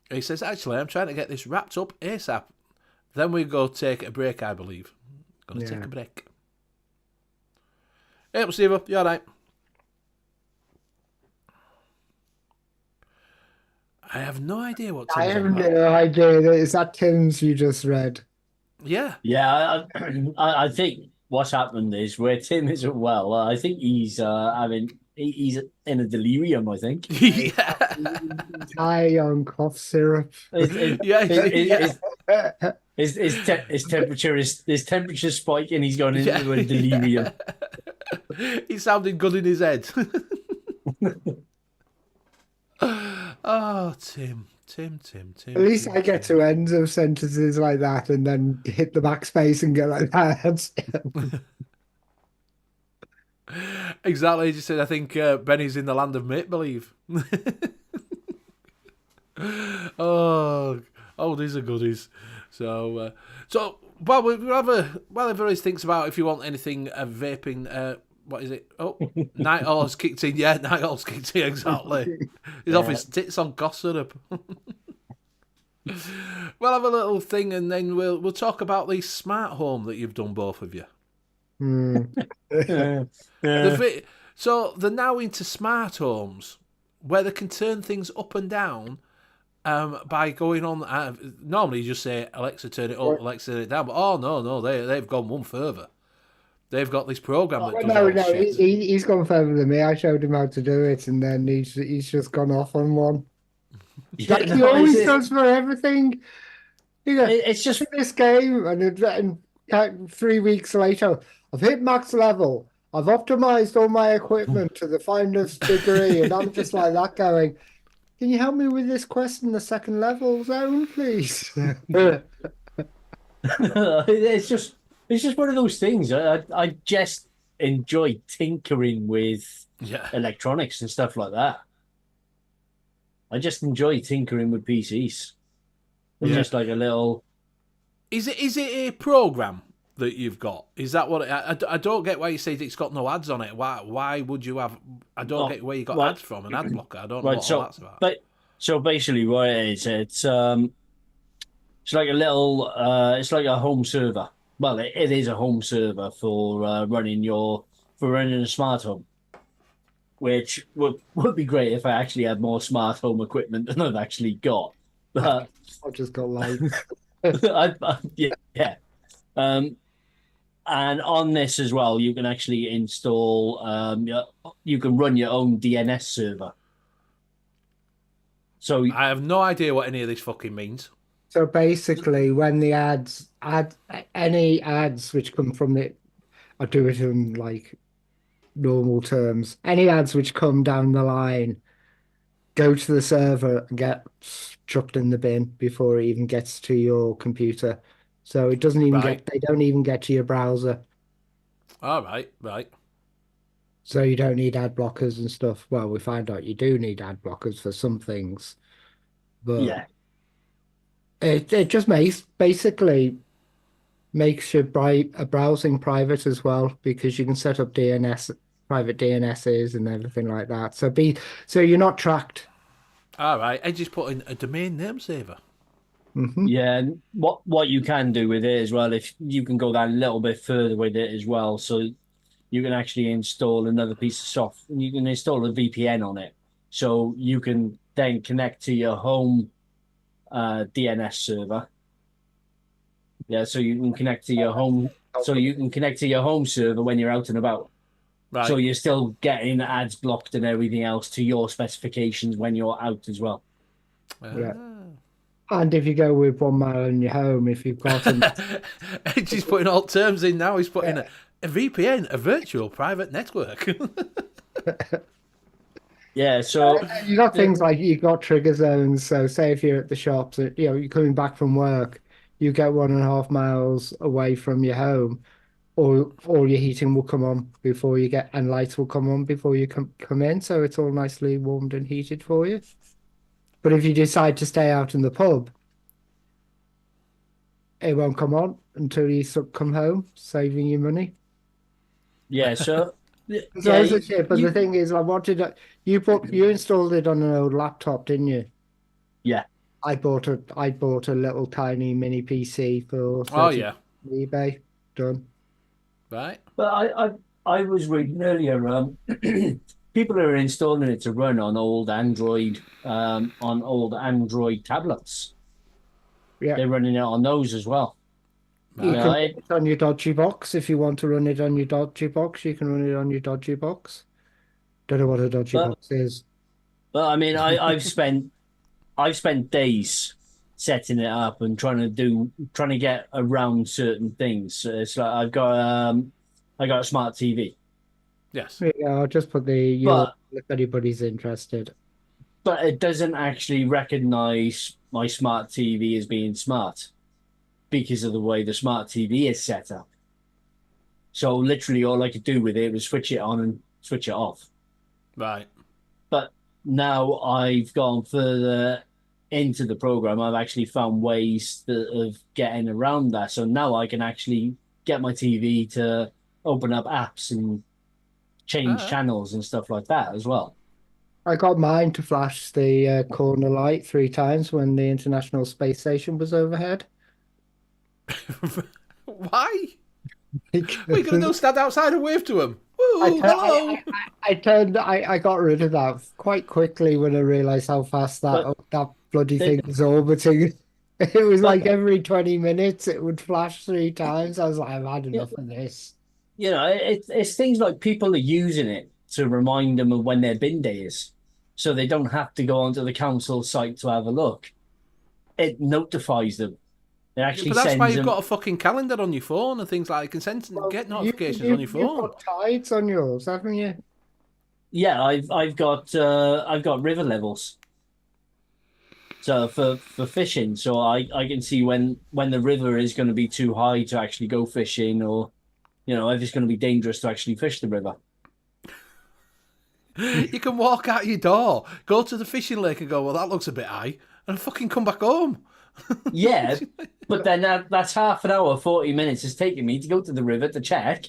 He says, actually, I'm trying to get this wrapped up ASAP. Then we go take a break, I believe. Gonna take
Yeah.
a break. Hey, Steve, you all right? I have no idea what
I
Tim's
have
on about.
no idea. Is that Tim's you just read?
Yeah.
Yeah, I think what's happened is where Tim isn't well. I think he's he's in a delirium. I think.
Yeah.
High on cough syrup.
Yeah, yeah.
His temperature spike and he's going into
Yeah.
a delirium.
He sounded good in his head. Oh, Tim.
At least I get to ends of sentences like that and then hit the backspace and go like that.
Exactly. He just said, I think Benny's in the land of make-believe. Oh, these are goodies. So while everybody thinks about if you want anything vaping, what is it? Oh, Night Owl's kicked in. Yeah, Night Owl's kicked in, exactly. He's off his tits on cough syrup. We'll have a little thing and then we'll talk about the smart home that you've done, both of you. So they're now into smart homes where they can turn things up and down by going on. Normally you just say, Alexa, turn it up, Alexa, turn it down. But no, they've gone one further. They've got this program that does all
No,
shit.
he's gone further than me. I showed him how to do it, and then he's just gone off on one. Like he always does for everything. You know,
It's just
this game, and 3 weeks later, I've hit max level. I've optimized all my equipment to the finest degree, and I'm just like that going, can you help me with this quest in the second level zone, please?
it's just one of those things. I just enjoy tinkering with
Yeah.
electronics and stuff like that. I just enjoy tinkering with PCs. It's just like a little.
Is it a program that you've got? Is that what? I don't get why you say it's got no ads on it. Why would you have? I don't get where you got ads from. An ad blocker. I don't know what all that's about.
But so basically, what it is, it's like a little. It's like a home server. Well, it is a home server for running a smart home. which would be great if I actually had more smart home equipment than I've actually got. But
I've just got lights.
yeah. And on this as well, you can actually install, you can run your own DNS server. So
I have no idea what any of this fucking means.
So basically, when the any ads which come from the, I do it in like normal terms, any ads which come down the line go to the server and get chucked in the bin before it even gets to your computer. So it doesn't even
Right.
they don't even get to your browser.
All right, right.
So you don't need ad blockers and stuff. Well, we find out you do need ad blockers for some things, but
yeah,
it just basically makes your browsing private as well, because you can set up private DNSs and everything like that. So you're not tracked.
All right. I just put in a domain name saver.
yeah. And what you can do with it as well, if you can go that a little bit further with it as well, so you can actually install another piece of software. You can install a VPN on it, so you can then connect to your home DNS server. Yeah, so you can connect to your home. So you can connect to your home server when you're out and about.
Right.
So you're still getting ads blocked and everything else to your specifications when you're out as well.
Yeah. And if you go with 1 mile in your home, if you've got
He's putting all terms in now. He's putting a VPN, a virtual private network.
Yeah, so
you got things like you got trigger zones. So say if you're at the shops, you're coming back from work, you get 1.5 miles away from your home, all your heating will come on before you get, and lights will come on before you come in. So it's all nicely warmed and heated for you. But if you decide to stay out in the pub, it won't come on until you come home, saving you money.
yeah, so
So it's a shit, but the thing is, like, you installed it on an old laptop, didn't you?
yeah,
I bought a little tiny mini PC for
Oh, yeah.
eBay. Done.
Right.
but I was reading earlier. People are installing it to run on old Android tablets.
Yeah.
They're running it on those as well.
You
Yeah,
can run it on your dodgy box if you want to run it on your dodgy box. You can run it on your dodgy box. Don't know what a dodgy box is.
But I mean, I've spent days setting it up and trying to get around certain things. So it's like I got a smart TV,
Yes.
Yeah, I'll just put if anybody's interested.
but it doesn't actually recognize my smart TV as being smart because of the way the smart TV is set up. So literally all I could do with it was switch it on and switch it off.
Right.
But now I've gone further into the program. I've actually found ways of getting around that. So now I can actually get my TV to open up apps and change channels and stuff like that as well.
I got mine to flash the corner light 3 times when the International Space Station was overhead.
Why? We're going to go stand outside and wave to him. Woo, hello.
I got rid of that quite quickly when I realized how fast that bloody thing was orbiting. It was like every 20 minutes it would flash 3 times. I was like, I've had enough of this.
You know, it's things like people are using it to remind them of when their bin day is, so they don't have to go onto the council site to have a look. It notifies them. It actually
But that's
sends
why you've
them.
got a fucking calendar on your phone and things like that. You can send get notifications on your phone.
You've got tides on yours, haven't you?
Yeah, I've got river levels. So for fishing, so I can see when the river is going to be too high to actually go fishing, or if it's going to be dangerous to actually fish the river.
You can walk out your door, go to the fishing lake and go, well, that looks a bit high, and fucking come back home.
Yeah, but then that's half an hour, 40 minutes it's taking me to go to the river to check.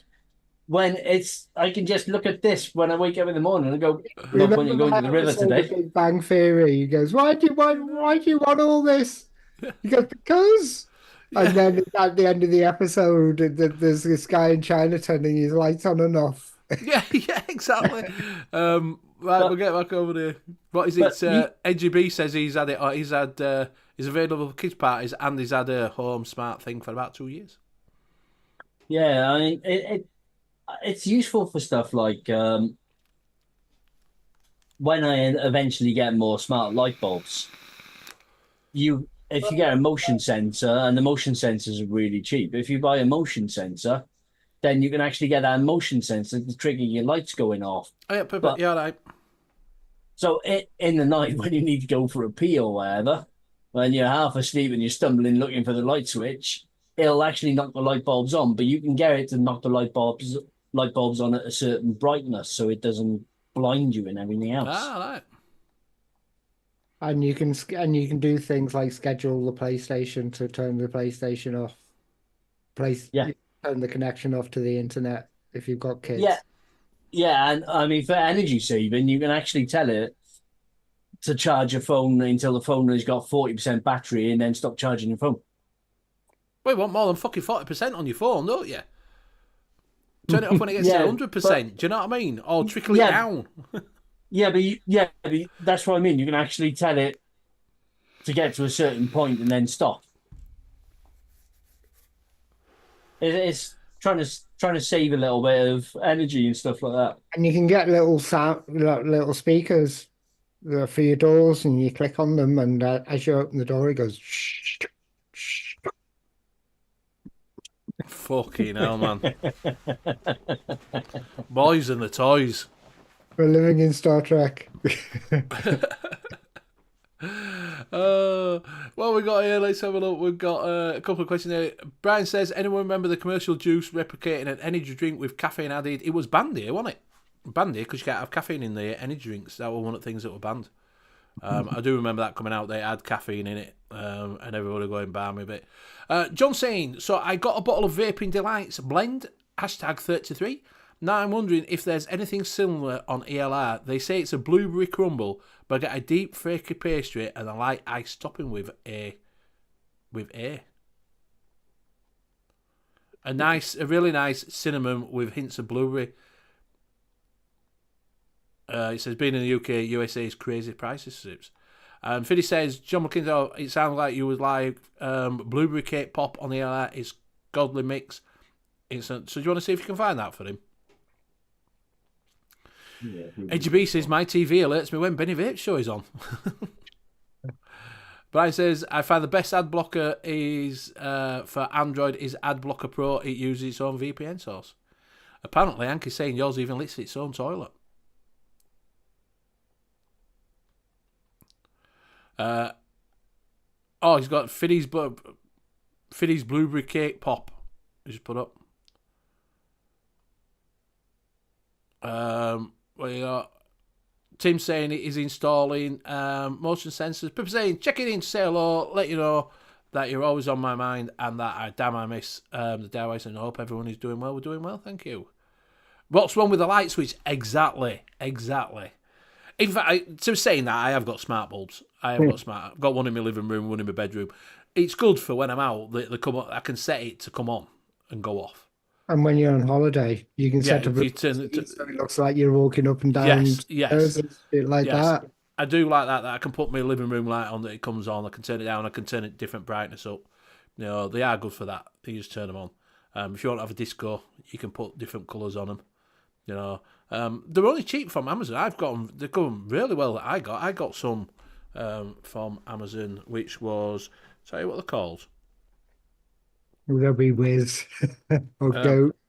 When I can just look at this when I wake up in the morning and go, no point in going to the river today.
Big Bang Theory. He goes, why do you want all this? He goes, because. And then at the end of the episode, there's this guy in China turning his lights on and off.
Yeah, yeah, exactly. Right, we'll get back over there. What is
but
it? Edgy B says he's had it. He's available for kids parties, and he's had a home smart thing for about 2 years.
yeah, I mean, it's useful for stuff like when I eventually get more smart light bulbs. If you get a motion sensor, and the motion sensors are really cheap. If you buy a motion sensor, then you can actually get that motion sensor to trigger your lights going off.
Oh yeah, perfect.
But
Yeah, right.
so in the night when you need to go for a pee or whatever, when you're half asleep and you're stumbling looking for the light switch, it'll actually knock the light bulbs on. But you can get it to knock the light bulbs on at a certain brightness, so it doesn't blind you and everything else.
Right.
And you can do things like schedule the PlayStation to turn the PlayStation off. Turn the connection off to the internet if you've got kids.
Yeah, and I mean for energy saving, you can actually tell it to charge your phone until the phone has got 40% battery, and then stop charging your phone.
Well, you want more than fucking 40% on your phone, don't you? Turn it off when it gets to 100%. Do you know what I mean? Or trickle it down.
But that's what I mean. You can actually tell it to get to a certain point and then stop. It's trying to save a little bit of energy and stuff like that.
And you can get little speakers for your doors, and you click on them, and as you open the door, it goes. Shh, shh.
Fucking hell, man. Boys and the toys.
We're living in Star Trek.
Well, we got here. Let's have a look. We've got a couple of questions here. Brian says, anyone remember the commercial juice replicating an energy drink with caffeine added? It was banned here, wasn't it? Banned here because you can't have caffeine in the energy drinks. That was one of the things that were banned. I do remember that coming out. They had caffeine in it, and everybody going balmy a bit. John saying, so I got a bottle of Vaping Delights blend, #33. Now I'm wondering if there's anything similar on ELR. They say it's a blueberry crumble, but I get a deep flaky pastry and a light ice topping with a really nice cinnamon with hints of blueberry. It says being in the UK, USA is crazy prices. Sips. And Fiddy says, John McKinnon, it sounds like you was like blueberry cake pop on the ELR is godly mix. So do you want to see if you can find that for him?
Yeah,
HB says, my TV alerts me when Benny Vape's show is on. Brian says, I find the best ad blocker is for Android is AdBlocker Pro. It uses its own VPN source. Apparently, Anki's saying yours even licks its own toilet. He's got Fiddy's blueberry cake pop. He just put up. Well, you got Tim saying it is installing motion sensors. People saying check it in to say hello, let you know that you're always on my mind and that I miss the DIYs, and I hope everyone is doing well. We're doing well, thank you. What's wrong with the light switch? Exactly. In fact, to saying that, I have got smart bulbs. I've got one in my living room, one in my bedroom. It's good for when I'm out. They come on, I can set it to come on and go off.
And when you're on holiday, you can set up so it looks like you're walking up and down.
Yes.
That.
I do like that I can put my living room light on, that it comes on. I can turn it down. I can turn it different brightness up. You know, they are good for that. You just turn them on. If you want to have a disco, you can put different colours on them. You know, they're only cheap from Amazon. I've got them. They're going really well. I got some from Amazon, which was, tell you what they're called.
They'll be Wiz or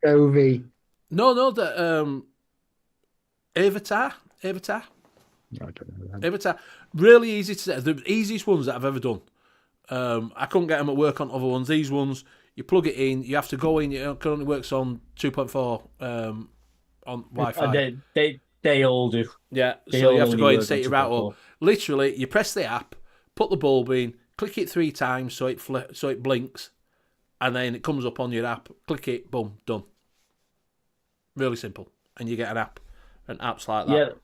Govey.
No, the Avatar. I don't know that. Avatar. Really easy to set. The easiest ones that I've ever done. I couldn't get them at work on other ones. These ones, you plug it in. You have to go in. It currently works on 2.4 on Wi-Fi.
They all do.
Yeah, so you have to go in and set your router up. Literally, you press the app, put the bulb in, click it 3 times so it blinks, and then it comes up on your app. Click it, boom, done. Really simple, and you get an app, and apps like that.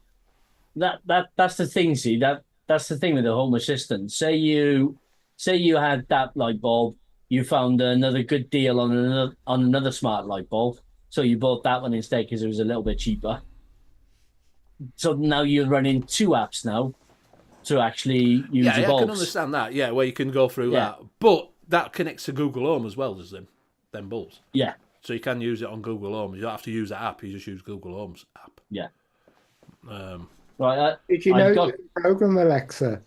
Yeah, that's the thing. See, that's the thing with the Home Assistant. Say you had that light bulb, you found another good deal on another smart light bulb. So you bought that one instead because it was a little bit cheaper. So now you're running 2 apps now to actually use
Yeah,
your
I can
bulbs.
understand that. Yeah, where you can go through
Yeah.
that. But that connects to Google Home as well as them bulbs.
Yeah,
So you can use it on Google Home. You don't have to use that app. You just use Google Home's app.
yeah.
Um,
Right.
Did you know
I've
you
got
can program Alexa?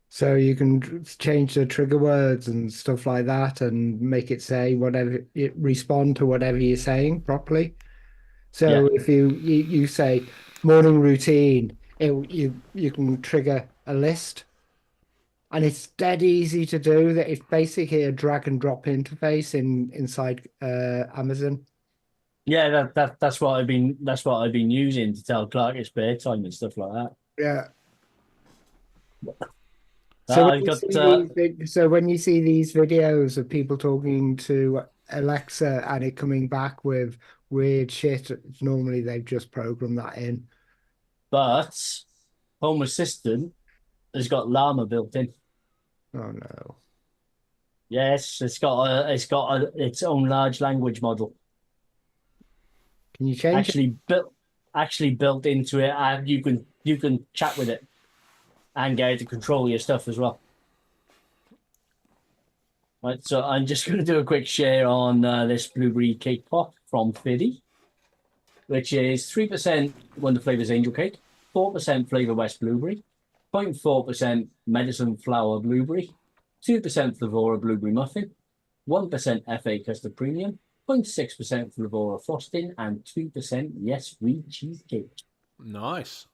So you can change the trigger words and stuff like that and make it say whatever, it respond to whatever you're saying properly. So
Yeah.
if you say morning routine, you can trigger a list, and it's dead easy to do. That it's basically a drag and drop interface inside Amazon.
Yeah, that's what I've been using to tell Clark it's bedtime and stuff like that.
Yeah. So
I've got
when you see these videos of people talking to Alexa and it coming back with weird shit, normally they've just programmed that in.
but Home Assistant has got Llama built in.
Oh no.
Yes, it's got its own large language model
Can you change it?
actually built into it, and you can chat with it and get it to control your stuff as well. Right, so I'm just going to do a quick share on this blueberry cake pop from Fiddy, which is 3% Wonder Flavors Angel Cake, 4% Flavor West Blueberry, 0.4% Medicine Flower Blueberry, 2% Flavora Blueberry Muffin, 1% FA Custard Premium, 0.6% Flavora Frosting, and 2% Yes Sweet Cheesecake.
nice.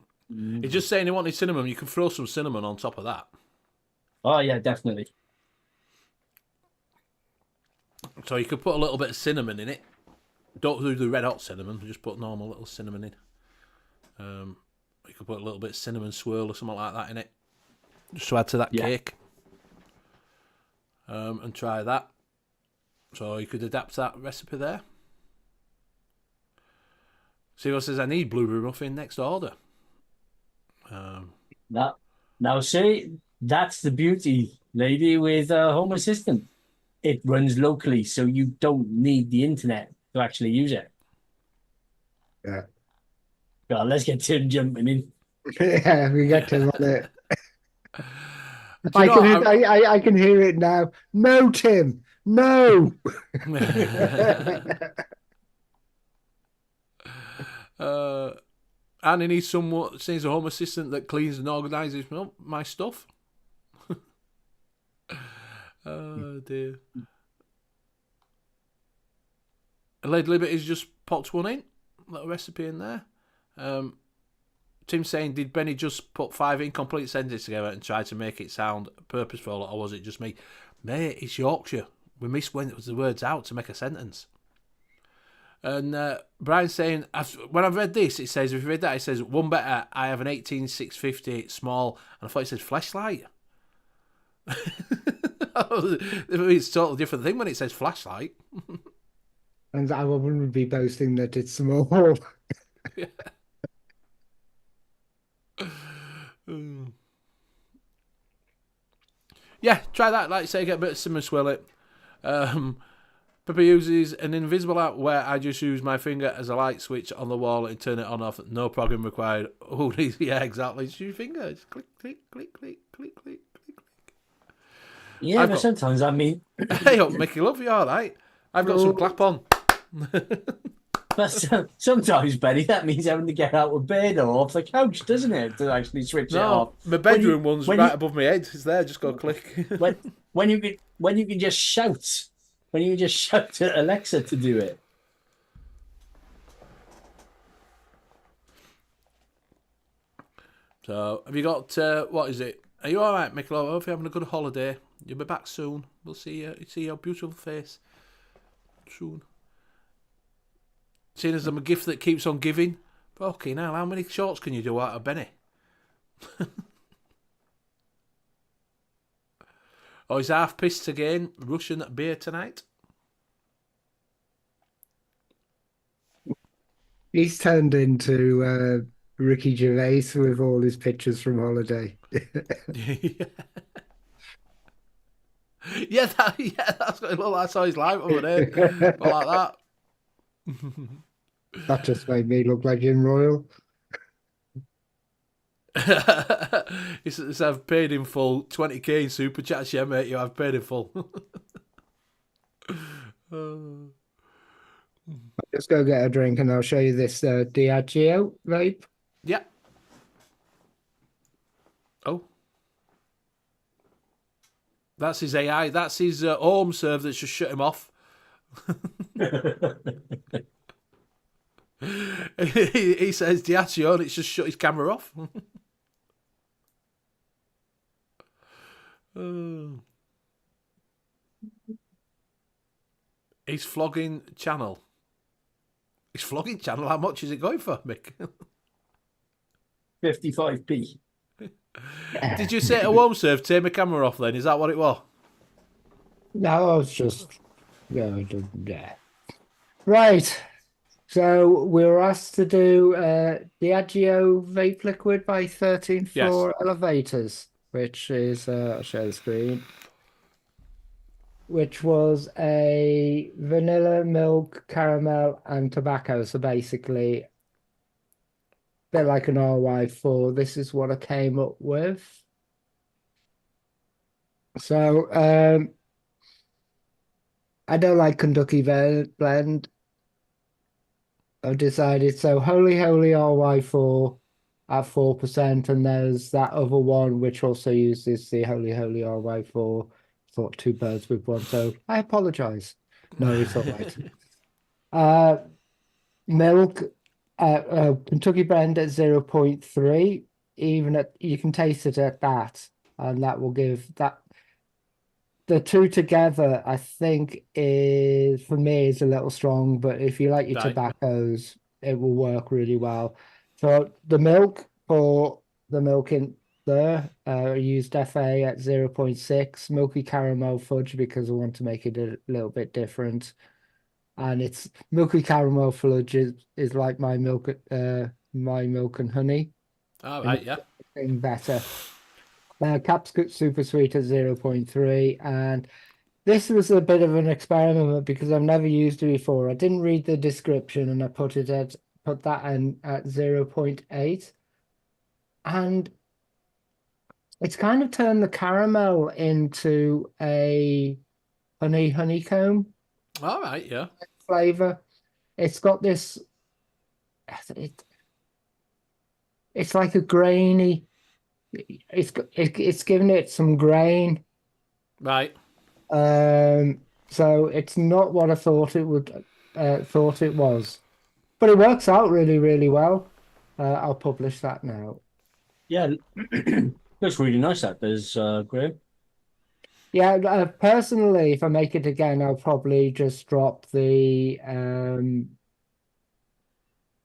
He's just saying he wanted cinnamon. You can throw some cinnamon on top of that.
Oh, yeah, definitely.
So you could put a little bit of cinnamon in it. Don't do the red hot cinnamon. Just put normal little cinnamon in. You could put a little bit of cinnamon swirl or something like that in it, just to add to that cake. And try that. So you could adapt that recipe there. Sigo says, I need blueberry muffin next order.
Now, see, that's the beauty, lady, with Home Assistant. It runs locally, so you don't need the internet to actually use it.
Yeah.
God, let's get Tim jumping in.
Yeah, we get to on it.
I
I can hear it now. No, Tim, no.
And he needs someone, needs a home assistant that cleans and organises my stuff. Oh dear. Lady Liberty's just popped one in, little recipe in there. Tim's saying, did Benny just put 5 incomplete sentences together and try to make it sound purposeful, or was it just me? Mate, it's Yorkshire. We miss when the words out to make a sentence. And Brian's saying, when I've read this, it says, if you read that, it says, one better, I have an 18650 small, and I thought it said flashlight. It's a totally different thing when it says flashlight.
And I wouldn't be boasting that it's small.
Yeah, try that. Like I say, get a bit of cinnamon swirl it. Pippa uses an invisible app where I just use my finger as a light switch on the wall and turn it on off. No program required. Oh, yeah, exactly. It's your finger. It's click, click, click, click, click, click, click, click.
Yeah, but sometimes I mean,
Hey, up, Mickey, love you, all right. I've got some clap on.
but sometimes, Benny, that means having to get out of bed or off the couch, doesn't it, to actually switch it off?
My bedroom one's right above my head. It's there. Just go click.
when you can just shout. When you just shout at Alexa to do it.
So, have you got, what is it? Are you all right, Michael? I hope you're having a good holiday. You'll be back soon. We'll see your beautiful face soon. Seeing as I'm a gift that keeps on giving. Okay, now, how many shorts can you do out of Benny? Oh, he's half pissed again. Russian beer tonight.
He's turned into Ricky Gervais with all his pictures from holiday.
Yeah, that's what it looked like. I saw his live over there. Like that.
That just made me look like Jim Royal.
It's I've paid in full 20k in super chats, yeah, mate. I've paid in full.
Just go get a drink and I'll show you this Diageo vape.
Yeah. Oh. That's his AI. That's his home serve that's just shut him off. He says Diageo and it's just shut his camera off. He's flogging channel. He's flogging channel. How much is it going for, Mick?
55p.
Did you say a home serve? Take my camera off. Then is that what it was?
No, I was just yeah. Right. So we were asked to do Diageo Vape Liquid by 13 floor elevators, which is I'll share the screen. Which was a vanilla, milk, caramel, and tobacco. So basically, a bit like an RY4. This is what I came up with. So I don't like Kentucky blend. I've decided. So Holy RY4 at 4%, and there's that other one which also uses the Holy RY4. Thought two birds with one, so I apologize. No, it's all right. Milk, Kentucky blend at 0.3. Even at you can taste it at that, and that will give that. The two together, I think, is for me is a little strong, but if you like your tobaccos, it will work really well. So the milk for the milk in there, I used FA at 0.6, milky caramel fudge because I want to make it a little bit different. And it's milky caramel fudge is like my milk and honey.
All right, yeah.
Better. Caps super sweet at 0.3, and this was a bit of an experiment because I've never used it before. I didn't read the description and I put that in at 0.8, and it's kind of turned the caramel into a honeycomb.
All right, yeah.
Flavor. It's got this. It's like a grainy. It's giving it some grain.
Right.
So it's not what I thought it would. Thought it was, but it works out really, really well. I'll publish that now.
Yeah, looks really nice. That does, Graham.
Yeah, personally, if I make it again, I'll probably just drop the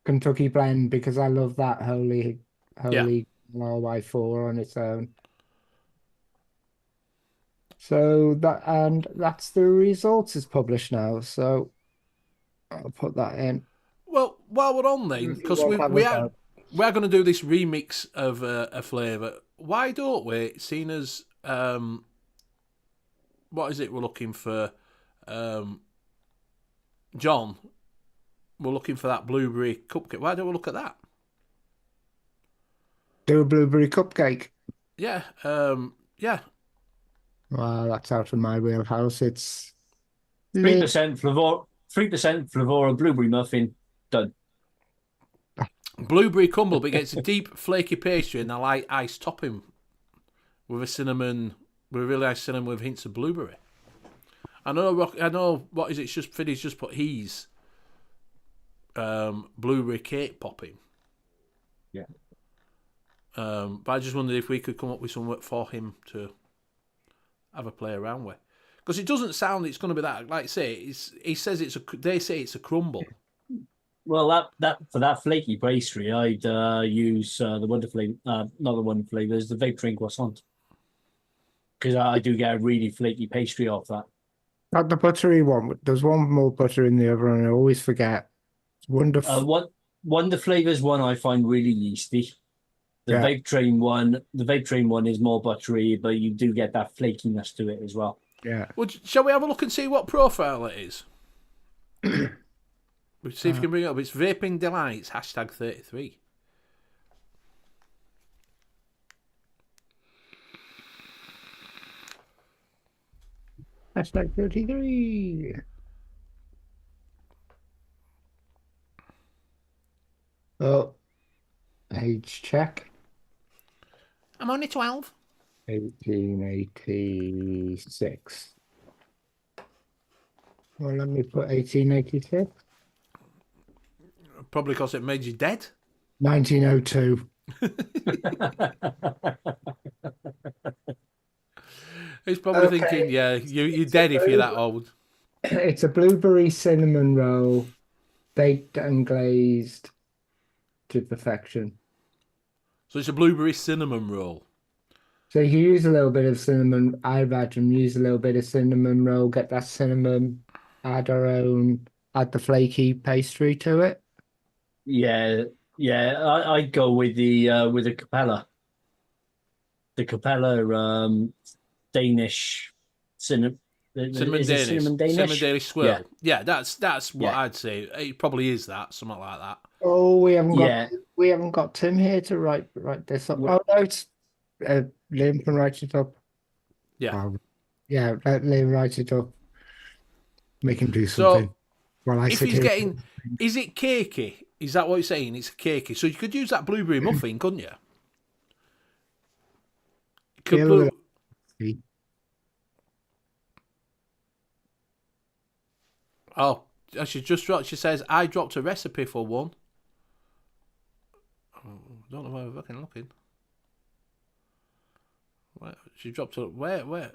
Kentucky blend because I love that Holy RY4 on its own. So that's the results is published now. So I'll put that in.
Well, while we're on then, because we are going to do this remix of a flavour. Why don't we, seeing as what is it we're looking for? John, we're looking for that blueberry cupcake. Why don't we look at that?
Do a blueberry cupcake.
Yeah, yeah.
Well, that's out of my wheelhouse. It's
3% flavor, 3% flavor, blueberry muffin, done.
Blueberry crumble, but it gets a deep, flaky pastry and a light ice topping with a really nice cinnamon with hints of blueberry. I know. What is it? It's just Fiddy's just put his blueberry cake popping.
Yeah.
But I just wondered if we could come up with some work for him to have a play around with, because it doesn't sound it's going to be that. Like I say, they say it's a crumble.
Well, that for that flaky pastry, I'd use the Wonder Flavor, not the Wonder Flavors, the Vape Train Croissant, because I do get a really flaky pastry off that.
Not the buttery one. There's one more butter in the other, and I always forget. It's wonderful.
Wonder Flavors one I find really yeasty. The Vape Train one is more buttery, but you do get that flakiness to it as well.
Yeah.
Well, shall we have a look and see what profile it is? Let's see if you can bring it up. It's Vaping Delights, hashtag 33.
Hashtag 33. Oh, age check.
I'm only 12.
1886. Well, let me put 1886.
Probably because it made you dead.
1902.
He's probably
Okay.
thinking, yeah, you're dead if you're that old.
It's a blueberry cinnamon roll, baked and glazed to perfection.
So it's a blueberry cinnamon roll.
So you use a little bit of cinnamon. I imagine use a little bit of cinnamon roll, get that cinnamon, add the flaky pastry to it.
Yeah, I'd go with the Capella. The Capella Danish cinnamon.
Cinnamon
Is it
Danish.
cinnamon Danish?
Cinnamon Danish swirl.
Yeah.
Yeah, that's what
Yeah.
I'd say. It probably is that, something like that.
Oh,
Yeah.
we haven't got Tim here to write this up.
Well-
Oh no, it's Liam can write it up.
Yeah.
Yeah, let Liam write it up. Make him do
So,
something. While I
if
sit
he's
here.
getting, is it cakey? Is that what you're saying? It's cakey. So you could use that blueberry muffin, couldn't you? Could
Yeah,
blue-
see.
Oh, she just dropped. She says, "I dropped a recipe for one." Oh, don't know where we're fucking looking. Where, she dropped a where?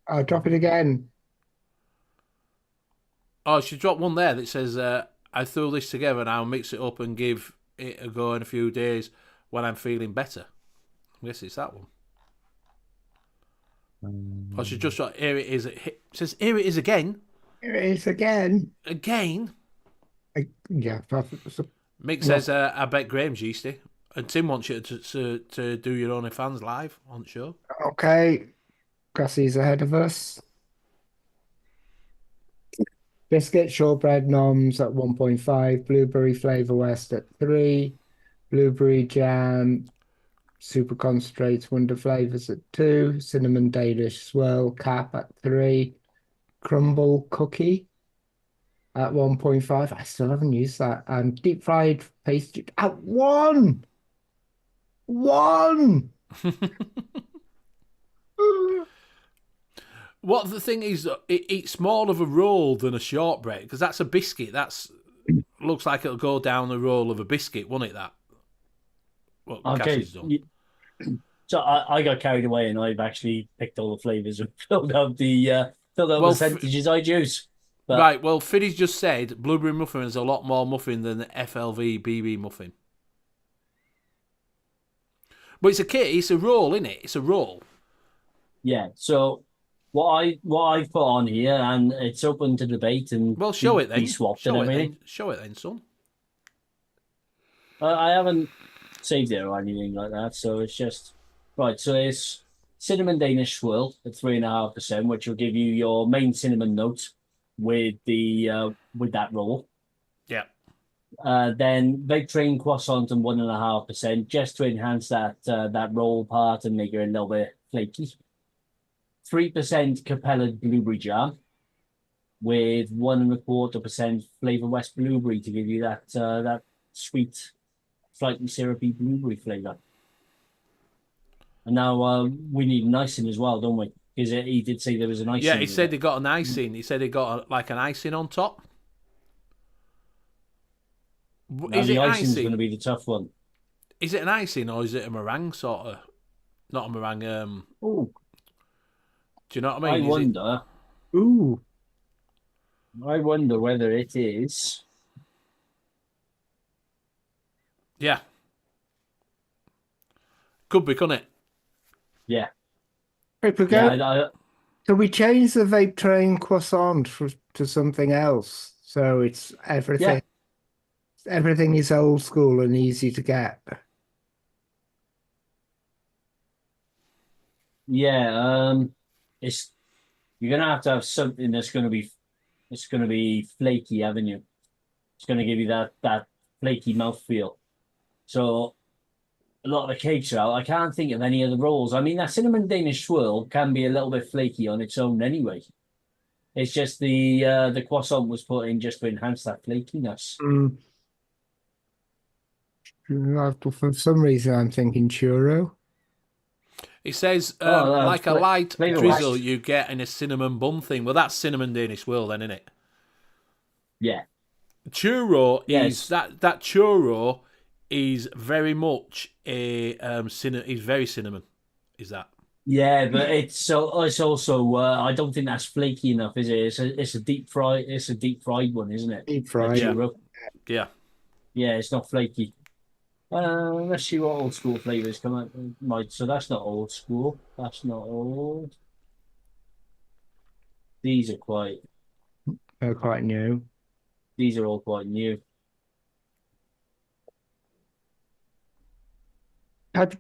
I'll drop it again.
Oh, she dropped one there that says, "I threw this together and I'll mix it up and give it a go in a few days when I'm feeling better." I guess it's that one. Oh, she just dropped, here it is. It says, "Here it is again."
Here it is again.
Again.
Yeah, so
Mick says, "I bet Graham's yeasty." And Tim wants you to do your OnlyFans live on the show.
okay. Grassie's ahead of us. Biscuit shortbread noms at 1.5, blueberry flavor west at 3, blueberry jam, super concentrates, wonder flavors at 2, cinnamon Danish swirl cap at 3, crumble cookie at 1.5. I still haven't used that. And deep fried pastry at 1. 1.
What the thing is, it's more of a roll than a shortbread because that's a biscuit. That's looks like it'll go down the roll of a biscuit, won't it? That what
Okay.
Cassie's done.
So I got carried away and I've actually picked all the flavors and filled out the percentages I use. But
Right. Well, Fiddy's just said blueberry muffin is a lot more muffin than the FLV BB muffin. But it's a kit. It's a roll, isn't it? It's a roll.
yeah, so what I've put on here, and it's open to debate and
Well, show it then.
be swapped
Show
and
it
everything.
then. Show it then, son.
I haven't saved it or anything like that, so it's just right. So it's cinnamon Danish swirl at 3.5%, which will give you your main cinnamon note with that roll.
Yeah.
Then vape train croissant and 1.5%, just to enhance that roll part and make it a little bit flaky. 3% Capella blueberry jam with 1.25% Flavor West blueberry to give you that sweet, slightly syrupy blueberry flavor. And now we need an icing as well, don't we? Because he did say there was an icing.
Yeah, he
with
said
it.
he got an icing. He said he got like an icing on top.
Now
Is
the
it
icing's
icing?
going to be the tough one.
Is it an icing or is it a meringue sort of? Not a meringue.
Oh,
Do you know what I mean?
I
Is it-
wonder.
Ooh.
I wonder whether it is.
Yeah. Could be, couldn't it?
Yeah.
Paper
Yeah.
go. So we change the vape train croissant to something else. So it's everything.
Yeah.
Everything is old school and easy to get.
Yeah. It's you're gonna have to have something that's gonna be flaky, haven't you? It's going to give you that flaky mouthfeel. So a lot of the cakes are out. I can't think of any other rolls. I mean, that cinnamon Danish swirl can be a little bit flaky on its own anyway. It's just the croissant was put in just to enhance that flakiness.
For some reason, I'm thinking churro.
It says
Oh,
like a light
flavour
drizzle
wise.
you get in a cinnamon bun thing. Well, that's cinnamon Danish swirl, then, isn't it?
Yeah.
Churro is
Yes.
that churro is very much a is very cinnamon. Is that?
Yeah, but it's also I don't think that's flaky enough, is it? It's a deep fried one, isn't it?
Deep
The
fried.
Yeah.
churro.
Yeah.
Yeah, it's not flaky. Let's see what old school flavors come out. Right, so that's not old school. That's not old. These are quite.
They're quite new.
These are all quite new.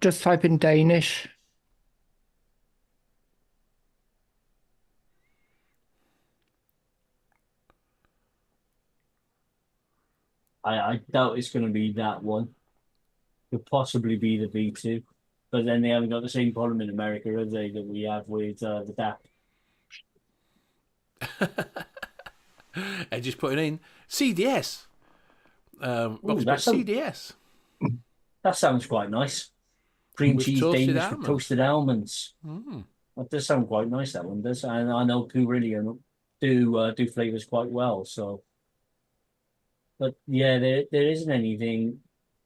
Just type in Danish.
I doubt it's going to be that one. Could possibly be the V2, but then they haven't got the same problem in America, have they, that we have with the DAP.
And just putting in CDS. Rock's put CDS
That sounds quite nice. Cream
with
cheese
toasted
Danish with
almonds.
toasted almonds. That does sound quite nice. That one does, and I know Coolillion do flavors quite well. So, but yeah, there isn't anything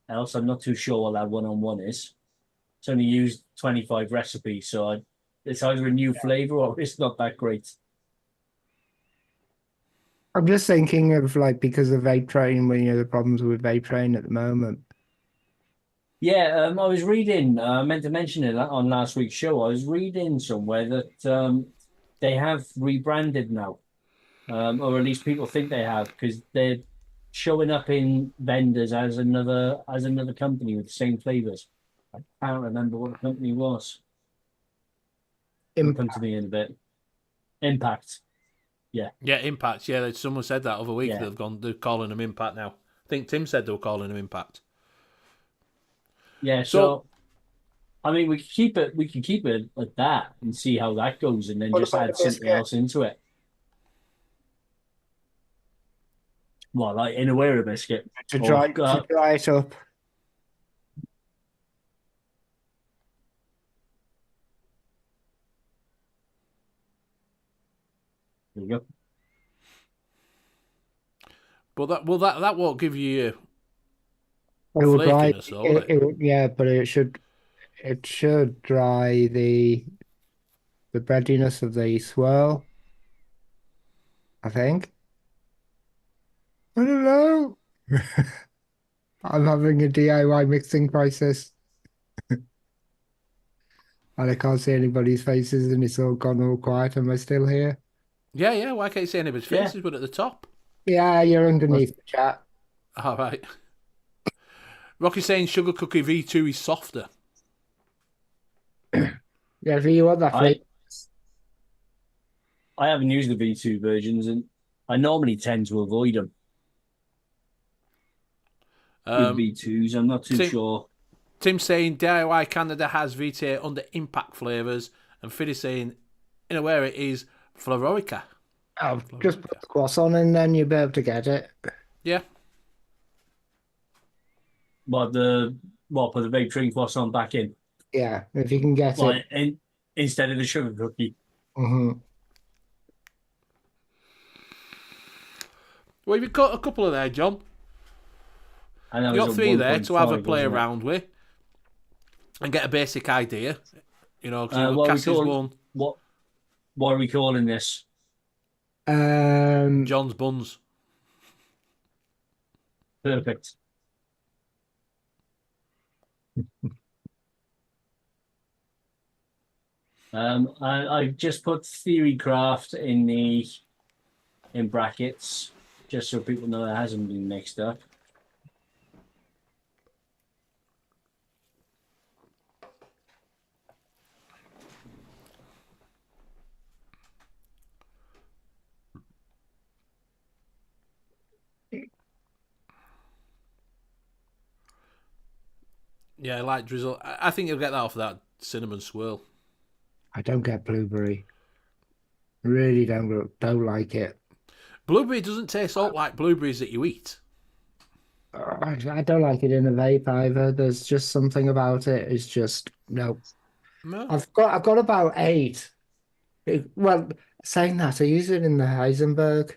else. I'm not too sure what that one-on-one is. It's only used 25 recipes, so it's either a new flavor or it's not that great.
I'm just thinking of like because of vape train, when you know the problems with vape train at the moment.
Yeah, I was reading. I meant to mention it on last week's show. I was reading somewhere that they have rebranded now, or at least people think they have, because they're showing up in vendors as another company with the same flavors. I can't remember what the company was. It'll come to me in a bit. Impact. Yeah.
Yeah, Impact. Yeah, someone said that other week.
Yeah.
They're calling them Impact now. I think Tim said they were calling them Impact.
Yeah. So I mean, we can keep it at that and see how that goes, and then
What
just
about
add
the
something
biscuit?
else into it. Well, like in a wearer biscuit.
To
Or
dry it up.
there you go.
But that won't give you
It will dry.
flakiness, though, will it?
Yeah, but it should dry the breadiness of the swirl. I think. I don't know. I'm having a DIY mixing crisis. And I can't see anybody's faces and it's all gone all quiet. Am I still here?
Yeah, yeah. Why can't you see anybody's faces? But at the top.
Yeah, you're underneath the chat.
All right. Rocky's saying Sugar Cookie V2 is softer.
Yeah, if you want that flavor.
I haven't used the V2 versions, and I normally tend to avoid them with V2s. I'm not too sure.
Tim saying DIY Canada has V8 under Impact flavours, and Fiddy saying, in a where it is Flororica.
Oh, just put the croissant in, then you'll be able to get it.
Yeah.
But put the vape train croissant back in.
Yeah, if you can get it.
And instead of the sugar cookie.
Mm-hmm.
Well, you've got a couple of there, John.
And
You've got 3 there to have a
1.5,
play
wasn't it?
around with and get a basic idea. You know,
What are we
Cassie's one,
what are we calling this?
John's buns.
Perfect. I just put Theory Craft in brackets, just so people know it hasn't been mixed up.
Yeah, light drizzle. I think you'll get that off of that cinnamon swirl.
I don't get blueberry. Really don't like it.
Blueberry doesn't taste all like blueberries that you eat.
I don't like it in a vape either. There's just something about it. It's just no.
No.
I've got about 8. Well, saying that, I use it in the Heisenberg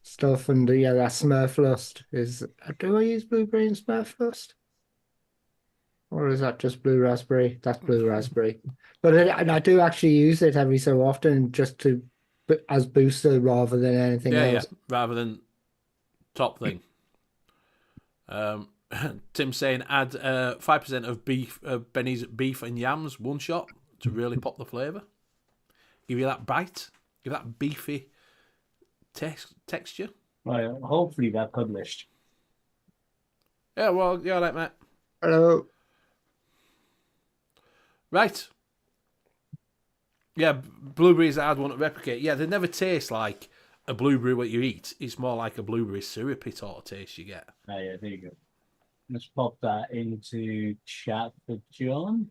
stuff, and yeah, that Smurflust is. Do I use blueberry in Smurflust? Or is that just blue raspberry? That's blue raspberry. But and I do actually use it every so often just to as booster rather than anything else.
Yeah, rather than top thing. Tim saying add 5% of beef, Benny's beef and yams, one shot to really pop the flavour. Give you that bite, give that beefy texture.
Right, hopefully they're published.
Yeah, well, you're right, mate.
Hello.
Right. Yeah, blueberries I'd want to replicate. Yeah, they never taste like a blueberry what you eat. It's more like a blueberry syrupy sort of taste you get.
Oh, yeah, there you go. Let's pop that into chat for John.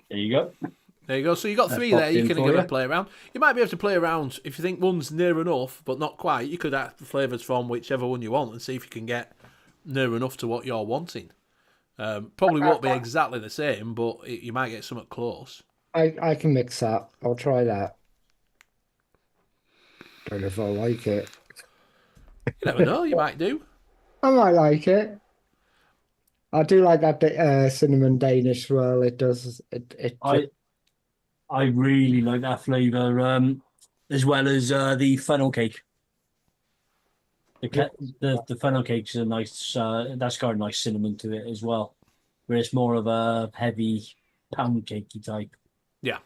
There you go.
There you go. So you got 3 there. You can give it a play around. You might be able to play around if you think one's near enough, but not quite. You could add the flavours from whichever one you want and see if you can get near enough to what you're wanting. Probably won't be exactly the same, but you might get something close.
I can mix that. I'll try that. Don't know if I'll like it.
You never know. You might do.
I might like it. I do like that cinnamon Danish swirl. It does.
I really like that flavour, as well as the funnel cake. The funnel cake's a nice. That's got a nice cinnamon to it as well, where it's more of a heavy pound cakey type.
Yeah.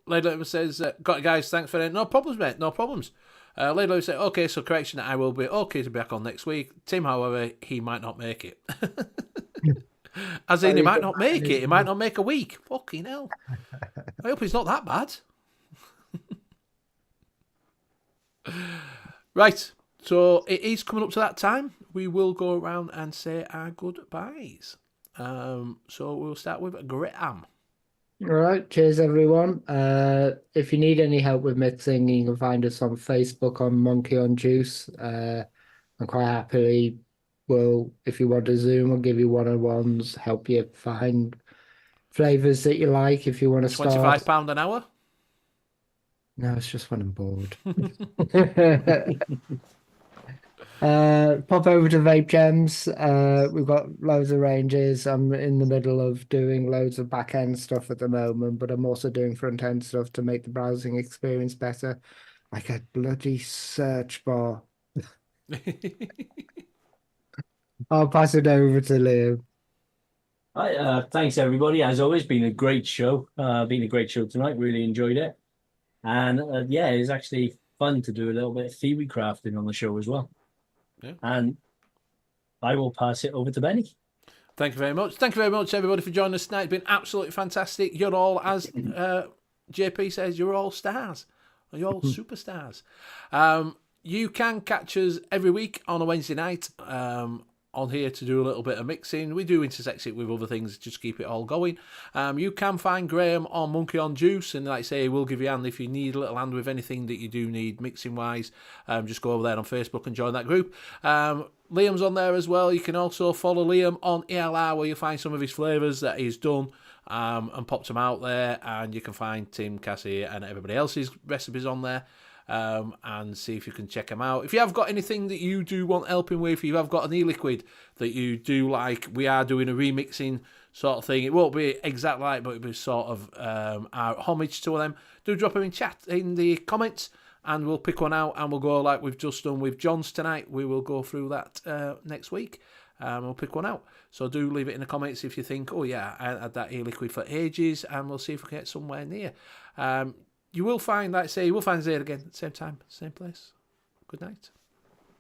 Lady says, "Got it, guys. Thanks for it. No problems, mate. No problems." Lady said, "Okay, so correction. I will be okay to be back on next week." Tim, however, he might not make it. As in, he might not make it. He might not make a week. Fucking hell. I hope he's not that bad. Right. So it is coming up to that time. We will go around and say our goodbyes. So we'll start with Graham.
All right. Cheers, everyone. If you need any help with mixing, you can find us on Facebook on Monkey on Juice. I'm quite happily will, if you want to Zoom, I'll give you one-on-ones, help you find flavours that you like if you want to start.
£25 an hour?
No, it's just when I'm bored. Pop over to Vape Gems. We've got loads of ranges. I'm in the middle of doing loads of back-end stuff at the moment, but I'm also doing front-end stuff to make the browsing experience better. Like a bloody search bar. I'll pass it over to Liam.
Hi, thanks everybody. As always, been a great show. Been a great show tonight. Really enjoyed it, and yeah, it's actually fun to do a little bit of theory crafting on the show as well.
Yeah.
And I will pass it over to Benny.
Thank you very much. Thank you very much, everybody, for joining us tonight. It's been absolutely fantastic. You're all, as JP says, you're all stars. You're all superstars. You can catch us every week on a Wednesday night on here to do a little bit of mixing. We do intersect it with other things, just keep it all going. You can find Graham on Monkey on Juice, and like I say, we'll give you a hand if you need a little hand with anything that you do need mixing wise. Just go over there on Facebook and join that group. Liam's on there as well. You can also follow Liam on ELR, where you'll find some of his flavours that he's done and popped them out there, and you can find Tim, Cassie and everybody else's recipes on there. And see if you can check them out. If you have got anything that you do want helping with, if you have got an e-liquid that you do like, we are doing a remixing sort of thing. It won't be exactly like, but it'll be sort of our homage to them. Do drop them in chat in the comments, and we'll pick one out, and we'll go like we've just done with John's tonight. We will go through that next week. We'll pick one out. So do leave it in the comments if you think, oh yeah, I had that e-liquid for ages, and we'll see if we can get somewhere near. You will find, like I say, you will find Zayd again at the same time, same place. Good night.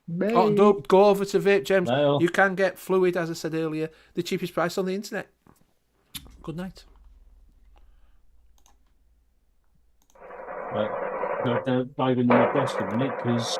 Bye.
Oh, don't go over to Vape Gems.
Bye.
You can get fluid, as I said earlier, the cheapest price on the internet. Good night.
Right. Got to dive into my desk a minute because